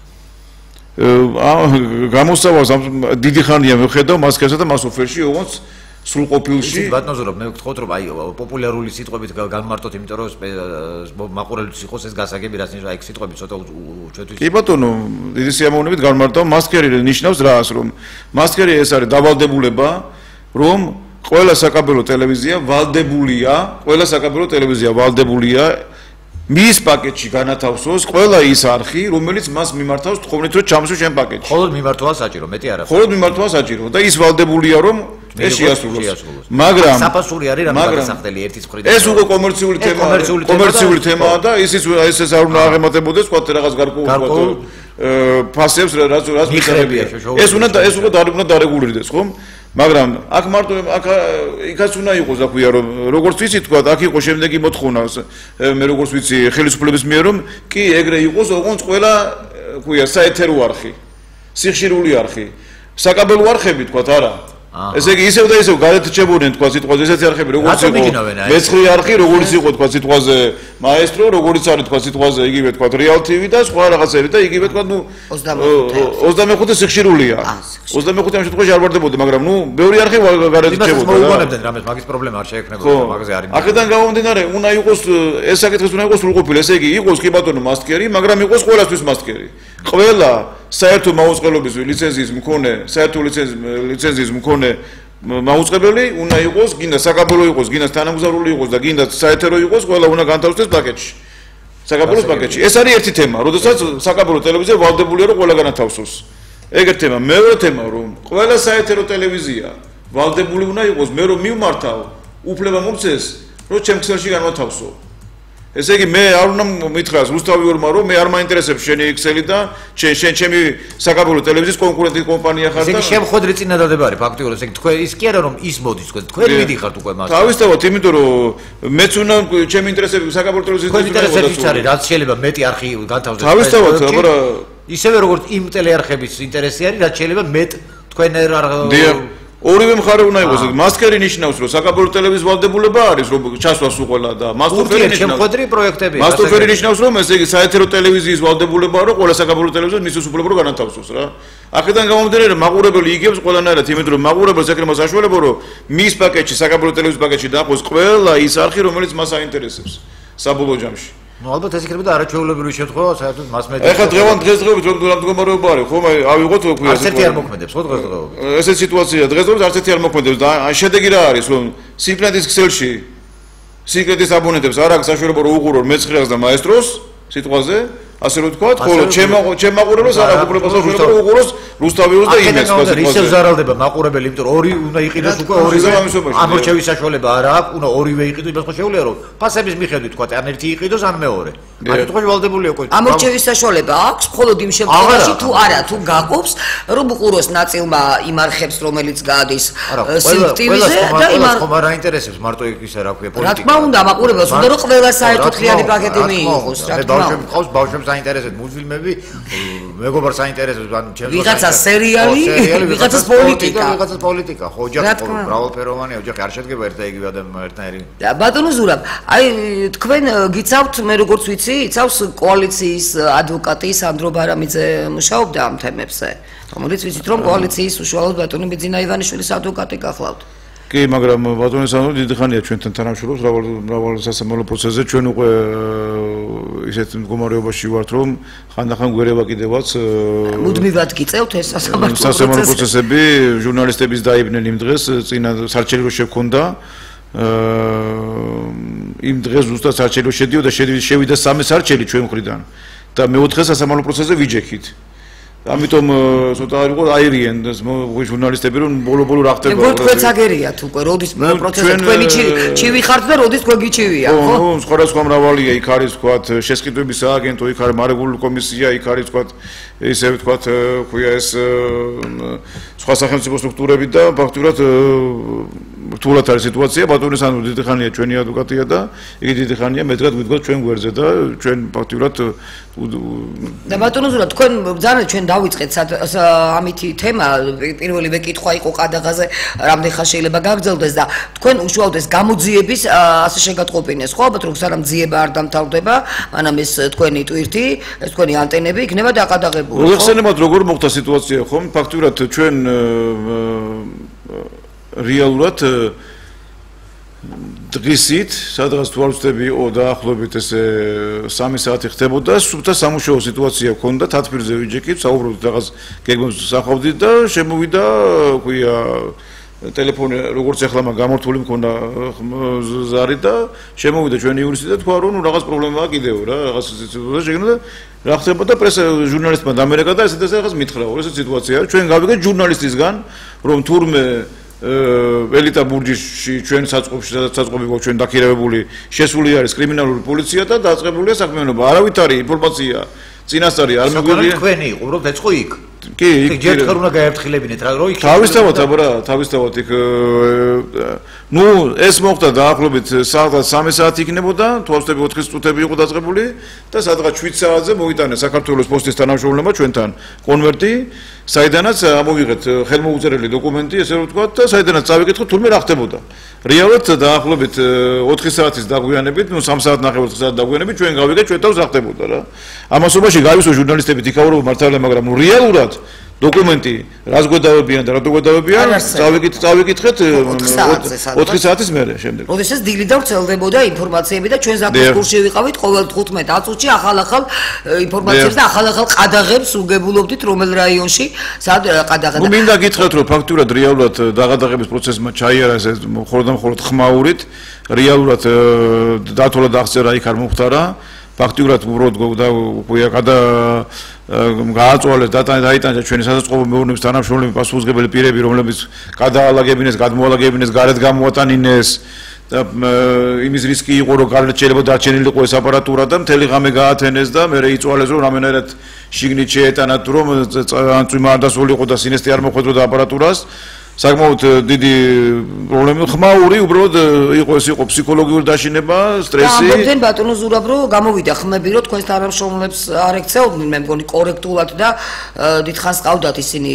გამოსავალს დიდი ხანია ვხედავ მასკერსა და მასოფერში ოღონდ სრულყოფილში ბატონო მე ვთქვათ რომ აი პოპულარული სიტყვებით განმარტოთ იმიტომ რომ მაყურებელთვის იყოს ეს გასაგები რაც ნიშნავს აი სიტყვები ცოტა ჩვენთვის კი ბატონო დიდი სიამოვნებით განმარტავ მასკერი ნიშნავს რას რომ მასკერი ეს არის დავალდებულება რომ ყველა საკაბელო ტელევიზია ვალდებულია მის პაკეტში განათავსოს ყველა ის არხი, რომელიც მას მიმართავს თხოვნით რომ ჩამოსო შენ პაკეტში. მხოლოდ მიმართვა საჭირო, მეტი არა. მხოლოდ მიმართვა საჭირო და ის ვალდებულია რომ ეს შეასრულოს. მაგრამ საფასური არის რა გადასახდელი ერთის მხრიდან. ეს უკვე კომერციული თემაა და ისიც ეს არ უნდა აღემატებოდეს თქვა რაღაც გარკვეულ ფასებს რაც მიხრებია. ეს უკვე დარეგულირდეს, ხო? მაგრამ აქ მარტო აქ იქაც უნდა იყოს რა ქვია რომ როგორც ვიცი თქვა აქ იყო შემდეგი მოთხოვნა მე როგორც ვიცი ხელისუფლების მიერ რომ კი ეგრე იყოს ოღონდ ყველა ქვია საეთერო არხი სიხშირული არხი საკაბელო არხები თქვა არა ესე იგი ისევ და ისევ გადაჭებოდნენ თქვა სიტყვაზე ესეთი არხები როგორც იყო მეცხრე არხი როგორც იყო თქვა სიტყვაზე მაესტრო როგორც არის თქვა სიტყვაზე იგივე თქვა რეალ TV და სხვა რაღაცები და იგივე თქვა ნუ 25 სიხშირულია 25 ამ შემთხვევაში არ ვარდებოდა მაგრამ ნუ ბევრი არხი გადაჭებოდა მოუგონებდნენ რამეს მაგის პრობლემა არ შეექმნებოდა მაგაზე არის აქედან გამომდინარე უნდა იყოს ეს საკითხი უნდა იყოს სრულყოფილი ესე იგი იყოს კი ბატონო მასკერი მაგრამ იყოს ყველასთვის მასკერი ყველა საერთო მაუწყებლობის ლიცენზიის მქონე საერთო ლიცენზიის მქონე მაუწყებელი უნდა იყოს გინდა საკაბელო იყოს გინდა თანამგზავრული იყოს და გინდა საეთერო იყოს ყველა უნდა განთავსდეს პაკეტში საკაბელოს პაკეტში ეს არის ერთი თემა როდესაც საკაბელო ტელევიზია ვალდებულია რომ ყველა განათავსოს ეგ ერთი თემა მეორე თემა რომ ყველა საეთერო ტელევიზია ვალდებული უნდა იყოს მე რომ მივმართავ უფლება მომცეს რომ ჩემ ქსელში განვათავსო ესე იგი მე არ უნდა მითხრას რუსთავი ორმა რომ მე არ მაინტერესებს შენი ქსელი და ჩემი საკაბელო ტელევიზიის კონკურენტი კომპანია ხარ და ესე იგი შემხვედრი წინადადება არის ფაქტიურად ესე იგი თქვენ ის კი არა რომ ის მოდის თქვენ მიდიხართ უკვე მას თავისთავად იმიტომ რომ მეც უნდა ჩემი ინტერესები საკაბელო ტელევიზიის თქვენ ინტერესებს არის რაც შეიძლება მეტი არხი განთავსდეს თავისთავად მაგრამ ისევე როგორც იმ ტელეარხების ინტერესი არის რაც შეიძლება მეტ თქვენ ორივე მხარე უნდა იყოს მასკერი ნიშნავს რომ საკაბელო ტელევიზიის ვალდებულება არის რომ ჩასვას უყოლა და მასტოფერი ნიშნავს რომ ესე იგი საეთერო ტელევიზიის ვალდებულებაა რომ ყველა საკაბელო ტელევიზია მის უფლებაზე რომ განათავსოს რა აქედან გამომდინარე მაყურებელი იგებს ყველანაირად იმიტომ რომ მაყურებელს ეკრება საშუალება რომ მის პაკეტში საკაბელო ტელევიზიის პაკეტში დაყოს ყველა ის არხი რომელიც მას აინტერესებს საბოლოო ჯამში ну ალბათ ეს იქნება და არაჩვეულებრივი შემთხვევა საერთოდ მას მეტი ეხლა დღესდღეობით რომ მდგომარეობა არის ხო ავიღოთ ქვია არც ერთი არ მოქმედებს ხო დღესდღეობით ესეთ სიტუაცია დღესდღეობით არც ერთი არ მოქმედებს და შედეგი რა არის რომ სიკრეტის ქსელში სიკრეტის აბონენტებს არ აქვს საშუალება რომ უყურო მეცხრეას და მაესტროს სიტყვაზე ასე რომ თქვა ხოლო ჩემ მაყურებელს არ აქვს უფლება საშუალება რომ უყუროს რუსთავიოს და იმეს სიტყვაზე ისევ ზარალდება მაყურებელი იმიტომ რომ ორი უნდა იყიდოს უკვე ორივე ამორჩევის საშუალება არ აქვს უნდა ორივე იყიდოს იმას ხო შეუძლია რომ ფასების მიხედვით თქვა ან ერთი იყიდოს ან მეორე ამ შემთხვევაში ვალდებულია უკვე ამორჩევის საშუალება აქვს მხოლოდ იმ შემთხვევაში თუ არა თუ გაყოფს რომ უყუროს ნაწილმა იმ არხებს რომელიც გადის სიქტივზე და იმ ხომ არ აინტერესებს მარტო ისე რა ქვია პოლიტიკა რა თქმა უნდა მაყურებელს უნდა რომ ყველა საერთოთლიანი პაკეტი მიიღოს რა თქმა უნდა ყავს ბავშვებს აინტერესებს მულტფილმები მეგობარს აინტერესებს ან ჩემს ვიღაცა სერიალი ვიღაცას პოლიტიკა ხო ოჯახი მრავალფეროვანი ოჯახი არ შედგება ერთ და იგივე ერთნაირი და ბატონო ზურაბ აი თქვენ გიცავთ მე როგორც ვიცი იცავს კოალიციის ადვოკატი სანდრო ბარამიძე მუშაობდა ამ თემებზე რომელიც ვიცით რომ კოალიციის უშუალოდ ბატონი ბიძინა ივანიშვილის ადვოკატი გახლავთ კი, მაგრამ ბატონო სანდრო დიდი ხანია ჩვენთან თანამშრომლობს მრავალ სასამართლო პროცესზე ჩვენ უკვე ისეთ მდგომარეობაში ვართ რომ ხანდახან გვერება კიდევაც მუდმივად გიწევთ ეს სასამართლო პროცესები ჟურნალისტების დაიბნენ იმ დღეს წინა სარჩელო შექონდა იმ დღეს ზუსტად სარჩელო შედიოდა შევიდა 3 სარჩელი ჩვენ მხრიდან და მე-4 სასამართლო პროცესზე ვიჯექით ამიტომ ცოტა აირიან ჟურნალისტები რომ ბოლო რა ხდება მე თქვენც აგერიათ უკვე როდის პროცესზე თქვენი ჩივი ხართ და როდის თქვენ გიჩივია ხო ხო სხვადასხვა მრავალია იქ არის თქვათ შესყიდვების სააგენტო იქ არის მარეგულირებული კომისია იქ არის თქვათ ისე ვთქვათ ქვია ეს სხვა სახელმწიფო სტრუქტურები და ფაქტურად რთულად არის სიტუაცია ბატონო სანდრო დიდი ხანია ჩვენი ადვოკატია და იგი დიდი ხანია მედგად ვიდგოთ ჩვენ გვერდზე და ჩვენ ფაქტურად და ბატონო ზურა თქვენ ძალიან ჩვენ დავიწყეთ ამითი თემა პირველივე კითხვა იყო ყადაღაზე რამდენ ხანს შეიძლება გაგრძელდეს და თქვენ უშუალოდ ეს გამოძიების ასე შეგატყობინეს ხო ალბათ რომ სანამ ძიება არ დამთავრდება მანამ ეს თქვენი ტვირთი ეს თქვენი ანტენები იქნება დაყადაღებული ხო ხსენებათ როგორ მოხდა სიტუაცია ხომ ფაქტურად ჩვენ რეალურად დღისით სადღაც თუ არ ვწდები იყო დაახლოებით ესე 3 საათი ხდებოდა სუფთა სამუშაო სიტუაცია ჰქონდა თათბირზე ვიჯექით საუბრობთ რაღაც გეგმებს სახავდით და შემოვიდა ქვია ტელეფონი როგორც ახლა მაგ გამორთული მქონდა ზარი და შემოვიდა ჩვენი იურისტი და თქვა რომ რაღაც პრობლემაა კიდევ რა რაღაც სიტუაცია შეგნდა რა ხდება და პრესა ჟურნალისტმა დამერეკა და ესეც რაღაც მითხრა ეს სიტუაციაა ჩვენ გავიგეთ ჟურნალისტისგან რომ თურმე ელიტა ბურჯში ჩვენ საწყობში სადაც საწყობი გვაქვს ჩვენ დაქირავებული შესული არის კრიმინალური პოლიცია და დაწყებულია საქმიანობა არავითარი ინფორმაცია წინასწარი არ მეგვიყვია თქვენი უბრალოდ ეწყო იქ კი იქ ჯერ ხარ უნდა გაერთხილებინეთ რა რო იქ თავისთავად აბა თავისთავად იქ ნუ ეს მოხდა დაახლოებით სადღაც 3 საათი იქნებოდა თვალსები 4 წუთები იყო დაწყებული და სადღაც 7 საათზე მოიტანეს საქართველოს პოსტის თანამშრომლებმა ჩვენთან კონვერტი საიდანაც ამოვიღეთ ხელმოუწერელი დოკუმენტი ესე რომ ვთქვათ და საიდანაც წავიკითხოთ თურმე რა ხდებოდა რეალურად დაახლოებით 4 საათის დაგვიანებით ნუ 3 საათ ნახევარ საათ დაგვიანებით ჩვენ გავიგეთ ჩვენ თავს რა ხდებოდა რა ამასობაში გავისო ჟურნალისტები თიქაურობა მართალია მაგრამ ნუ რეალურად დოკუმენტი რას გვედავებიან და რატო გვედავებიან წავიკითხეთ 4 საათის მერე შემდეგ როდესაც დილი და ვრცელდებოდა ინფორმაციები და ჩვენ ზაფხულში ვიყავით ყოველ 15 წუთში ახალ ინფორმაციებს და ახალ ყადაღებს უგებულობდით რომელ რაიონში სად ყადაღები ნუ მინდა გითხრათ რომ ფაქტურად რეალურად დაღადაღების პროცესმა ჩაიარა ეს მხოლოდ ხმაურით რეალურად დათოლა და აღწერა იქ არ მომხდარა ფაქტურად უბრალოდ გააწვალეს დაიტანეს ჩვენი საზაწყობო მეურნეობის თანამშრომლები პასუხისმგებელი პირები რომლებიც გადაალაგებინეს გადმოალაგებინეს გარეთ გამოატანინეს და იმის რისკი იყო რომ გარეთ შეიძლება დარჩენილიყო ეს აპარატურა და მთელი ღამე გაათენეს და მე იწვალეს რომ რამენერად შიგნით შეეტანათ რომ წვიმა არ დასულიყო და სინესტე არ მოხვედროდა აპარატურას საკმაოდ დიდი პრობლემა ხმაური უბრალოდ იყო ფსიქოლოგიური დაშინება სტრესი ამბობდნენ ბატონო ზურაბ რომ გამოვიდა ხმები რომ თქვენს თანამშრომლებს არ ეკცეობდნენ მე მგონი კორექტულად და დიდხანს ყავდათ ისინი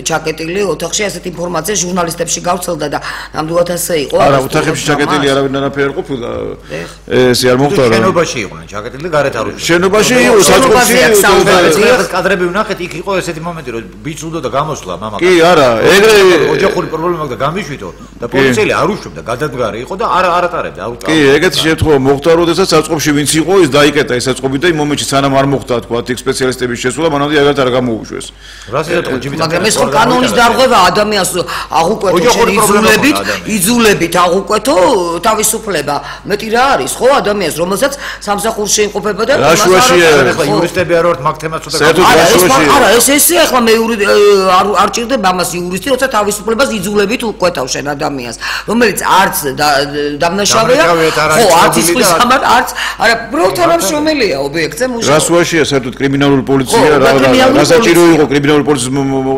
ჩაკეტილი ოთახში ასეთ ინფორმაცია ჟურნალისტებში გავრცელდა და ნამდვილად ასე იყო არა ოთახებში ჩაკეტილი არავინ არაფერი არ ყოფილა ესე არ მოხდა რა შენობაში იყვნენ ჩაკეტილი გარეთ არ იყო შენობაში იყო საწყობში კადრები ვნახეთ იქ იყო ესეთი მომენტი რომ ბიჭს უნდა და გამოსვლა მამა კი არა ეგრე ოჯახური პრობლემა აქვს და გამიშვიდო და პოლიციელი არ უშვებდა გადადგარი იყო და არ ატარებდა კი ეგეთი შემთხვევა მოხდა როდესაც საწყობში ვინც იყო ის დაიკეტა ეს საწყობი და იმ მომენტში სანამ არ მოხდა თქვა იქ სპეციალისტების შესვლა მანამდე აგართ არ გამოუშვეს რასაცა ჯიბიტა მაგრამ ეს ხო კანონის დარღვევა ადამიანს აღუკვეთო შენ იძულებით აღუკვეთო თავისუფლება მეტი რა არის ხო ადამიანს რომელსაც სამსახურში იმყოფება და ახლა იურისტები არ ვართ მაგ თემას ცოტა არა ესე ახლა მე არ ჭირდება ამას იურისტი როცა თავისუფლება იძულებით უკვეთავ შენ ადამიანს რომელიც არც დამნაშავეა ხო არც ისხლის ამარ არც არა პროთანამშრომელია ობიექტზე მუშაობს რასუაშია საერთოდ კრიმინალური პოლიცია რასაჭირო იყო კრიმინალური პოლიციის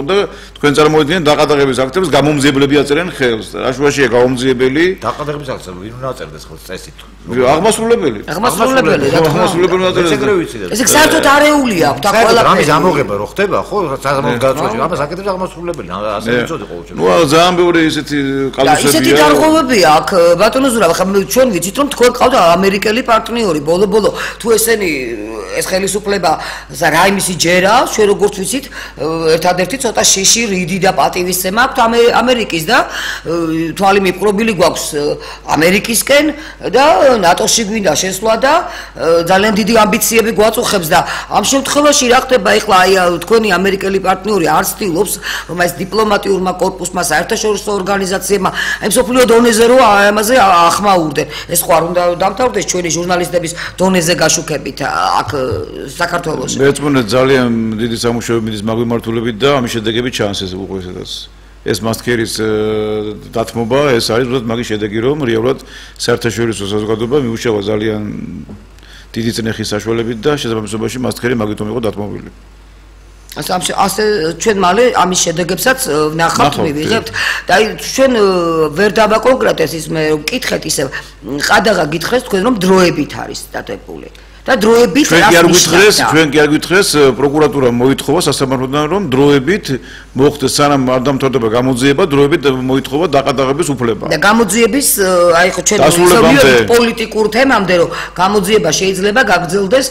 და თქვენ წარმოიდგინეთ დაყადაღების აქტებს გამომძიებლები აწერენ ხელს რასუაშია გამომძიებელი დაყადაღების აქტებს ვინ უნდა აწერდეს ხელს წესით აღმასრულებელი ესე საერთოდ არეული აქვს და ყველაფერი ამის ამოღება რო ხდება ხო საზამოს გაწყვეტი ამას აკეთებს აღმასრულებელი ასე ვიცოდი ყოველთვის ნუ ძალიან ბევრი ესეთი კალუსებია ისეთი დარღვევებია აქ ბატონო ზურაბ ხა ჩვენ ვიცით რომ თქვენ ყავდა ამერიკელი პარტნიორი ბოლო თუ ესენი ეს ხელისუფლება რაიმისი ჯერა ჩვენ როგორც ვიცით ერთადერთი ცოტა შიში რიდი და პატივისცემა აქვს ამერიკის და თვალი მიპყრობილი გვაქვს ამერიკისკენ და ნატოში გვინდა შესვლა და ძალიან დიდი ამბიციები გვაწუხებს და ამ შემთხვევაში რა ხდება ეხლა აი თქვენი ამერიკელი პარტნიორი არ ცდილობს რომ ეს დიპლომატიურმა კორპუსმა საერთაშორისო ორგანიზაციებმა აი მსოფლიო დონეზე რო ამაზე ახმაურდნენ ეს ხო არ უნდა დამთავრდეს ჩვენი ჟურნალისტების დონეზე გაშუქებით აქ საქართველოში მეწმუნე ძალიან დიდი სამუშაოები მიდის მაგვიმართულებით და ამის შედეგები ჩანს ეს უკვე ეს მასკერის დათმობა ეს არის უბრალოდ მაგის შედეგი რომ რეალურად საერთაშორისო საზოგადოება მიუშავა ძალიან დიდი წნეხის საშუალებით და შესაბამისობაში მასკერი მაგითომ იყო დათმობილი ასე ჩვენ მალე ამის შედეგებსაც ნახავთ მივიღებთ და აი ჩვენ ვერ დავაკონკრეტეს ის მე ვკითხეთ ისე ყადაღა გითხრეს თქვენ რომ დროებით არის დადებული და დროებით ჩვენ კი არ გითხრეს პროკურატურა მოითხოვა სასამართლოდან რომ დროებით მოხდეს სანამ არ დამთავრდება გამოძიება დროებით მოითხოვა დაყადაღების უფლება და გამოძიების აი ხო ჩვენ პოლიტიკურ თემამდე რომ გამოძიება შეიძლება გაგრძელდეს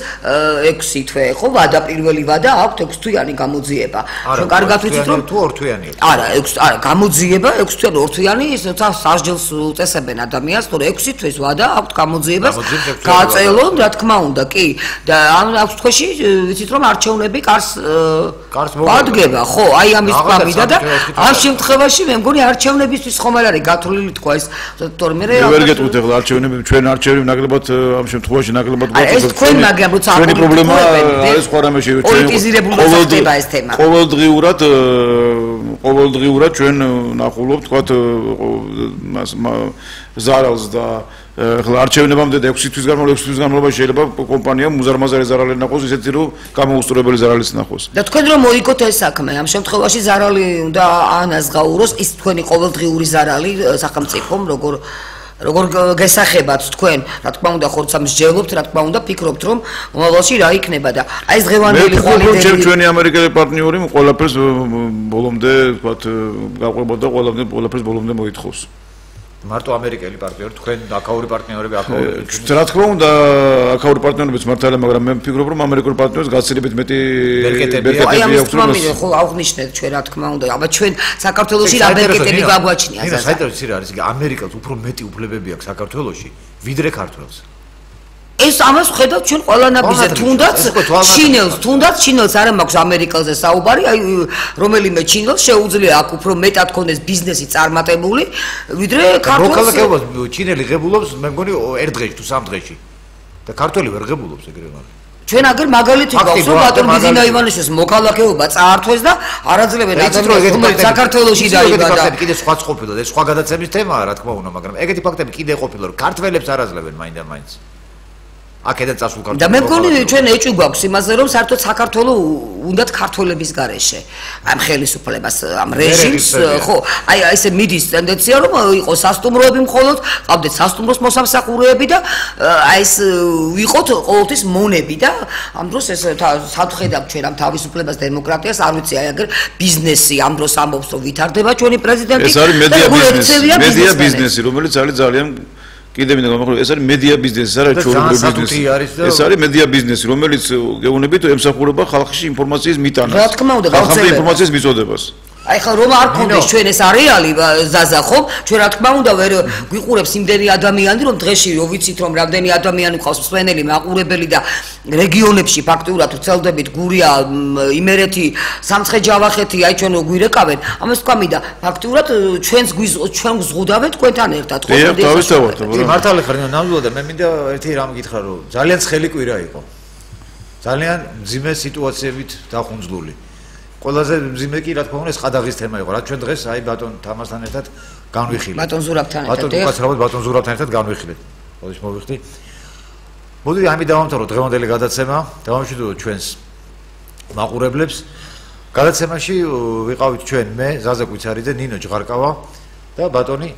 6 თვე ხო ვადა პირველი ვადა აქვთ 6 თვიანი გამოძიება ჩვენ კარგად ვიცით რომ თუ 2 თვიანი არა გამოძიება 6 თვიანი 2 თვიანი ის სასჯელს უწესებენ ადამიანს თორე 6 თვის ვადა აქვთ გამოძიება გააწელონ რა თქმა უნდა კი და ამ 6 თვეში ვიცით რომ არჩევნები კარს მოადგება ხო აი ამის ეს თქვა მიდა და ამ შემთხვევაში მე მგონი არჩევნებისთვის ხომ არ არის გათვლილი თქვა ეს თორემ მე ვერ გეტყვით ახლა არჩევნები ჩვენ არჩევნები ნაკლებად ამ შემთხვევაში ნაკლებად გვაქვს ეს თქვენ მაგრამ როცა ჩვენი პრობლემა არის სხვა რამეში ყოველდღიურად ჩვენ ნახულობთ თქვა ზარალს და ახლა არჩევნებამდე 6 თვის განმავლობაში შეიძლება კომპანიამ უზარმაზარი ზარალი ნახოს ისეთი რომ გამოუსწორებელი ზარალიც ნახოს და თქვენ რომ მოიგოთ ეს საქმე ამ შემთხვევაში ზარალი უნდა ანაზღაუროს ის თქვენი ყოველდღიური ზარალი სახელმწიფომ როგორ გესახებათ თქვენ რა თქმა უნდა ხორცამ მსჯელობთ რა თქმა უნდა ფიქრობთ რომ მომავალში რა იქნება და აი ეს ღევანელი ხოლმე ჩვენი ამერიკელი პარტნიორი ყველაფერს ბოლომდე ვთქვათ გაყვებოდა ყველაფერს ბოლომდე მოითხოვს მარტო ამერიკელი პარტნიორი თქვენ აქაური პარტნიორები რა თქმა უნდა აქაური პარტნიორებიც მართალია მაგრამ მე ვფიქრობ რომ ამერიკული პარტნიორებს გაცილებით მეტი ბერკეტები აქვს რომ ხო აღნიშნეთ ჩვენ რა თქმა უნდა აბა ჩვენ საქართველოში რა ბერკეტები გაგვაჩნია საერთოდ ის არის ამერიკას უფრო მეტი უფლებები აქვს საქართველოში ვიდრე ქართველს ეს ამას ხედავთ ჩვენ ყველანაირად თუნდაც ჩინელს არ მაქვს ამერიკაზე საუბარი აი რომელიმე ჩინელს შეუძლია აქ უფრო მეტად ქონდეს ბიზნესი წარმატებული ვიდრე ქართველს მოქალაქეობას ჩინელი ღებულობს მე მგონი ერთ დღეში თუ სამ დღეში და ქართველი ვერ ღებულობს ეგრე მაგრამ ჩვენ აგერ მაგალითი გვაქვს რომ ბატონ ბიზინა ივანიშვილის მოქალაქეობა წაართვეს და არაძლებენ ადამიანს საქართველოში დაიბადა კიდე სხვაც ყოფილა და სხვა გადაცემის თემაა რა თქმა უნდა მაგრამ ეგეთი ფაქტები კიდე ყოფილა რომ ქართველებს არაძლებენ მაინდა-მაინც აქედან წასულ ქართველებს და მე მგონი ჩვენ ეჭვი გვაქვს იმაზე რომ საერთოდ საქართველოს უნდათ ქართველების გარეშე ამ ხელისუფლებას ამ რეჟიმს ხო აი ესე მიდის ტენდენცია რომ იყოს სასტუმროები მხოლოდ ყავდეთ სასტუმროს მოსამსახურეები და აი ეს ვიყოთ ყოველთვის მონები და ამ დროს ეს სახედავთ ჩვენ ამ თავისუფლებას დემოკრატიას არ ვიცი აი აგერ ბიზნესი ამ დროს ამბობს რომ ვითარდება ჩვენი პრეზიდენტი ეს არის მედია ბიზნესი რომელიც არის ძალიან კიდე მინდა გამახვილო ეს არის მედია ბიზნესი ეს არის ჩვეულებრივი ბიზნესი ეს არის მედია ბიზნესი რომელიც გეუბნებით ემსახურება ხალხში ინფორმაციის მიტანას რა თქმა უნდა ხალხის ინფორმაციის მიწოდებას აი ხა რომ არ გქონდეს ჩვენ ეს არეალი ზაზა ხო ჩვენ რა თქმა უნდა ვერ გვიყურებს იმდენი ადამიანი რომ დღეში რო ვიცით რომ რამდენი ადამიანი ყავს მსვენელი მაყურებელი და რეგიონებში ფაქტურად ვრცელდებით გურია იმერეთი სამცხე-ჯავახეთი აი ჩვენ გვირეკავენ ამას თქვა მინდა ფაქტურად ჩვენ გზღუდავენ თქვენთან ერთად ხო დავისწავლოთ მართალი ხარ ნამდვილად მე მინდა ერთი რამ გითხრა რომ ძალიან ცხელი კვირა იყო ძალიან მძიმე სიტუაციებით დახუნძლული ყველაზე მძიმე კი რა თქმა უნდა ეს ყადაღის თემა იყო რა ჩვენ დღეს აი ბატონ თამასთან ერთად განვიხილეთ ბატონ ზურაბთან ბატონ ზურაბთან ერთად განვიხილეთ ყოველთვის მოვიხდი მოდი ამით დავამთავროთ დღევანდელი გადაცემა დავამშვიდობოთ ჩვენს მაყურებლებს გადაცემაში ვიყავით ჩვენ მე ზაზა კუცარიძე ნინო ჯღარკავა და ბატონი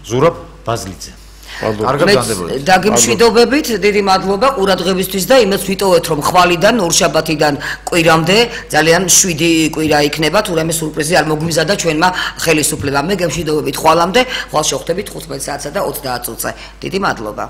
ზურაბ ბაზლიძე დაგიმშვიდობებით დიდი მადლობა ყურადღებისთვის და იმას ვიტოვეთ რომ ხვალიდან ორშაბათიდან კვირამდე ძალიან 7 კვირა იქნება თუ რამე სურპრიზი არ მოგვიზადა ჩვენმა ხელისუფლებამ მე გემშვიდობებით ხვალამდე ხვალ შევხვდებით 15 საათსა და 30 წუთზე დიდი მადლობა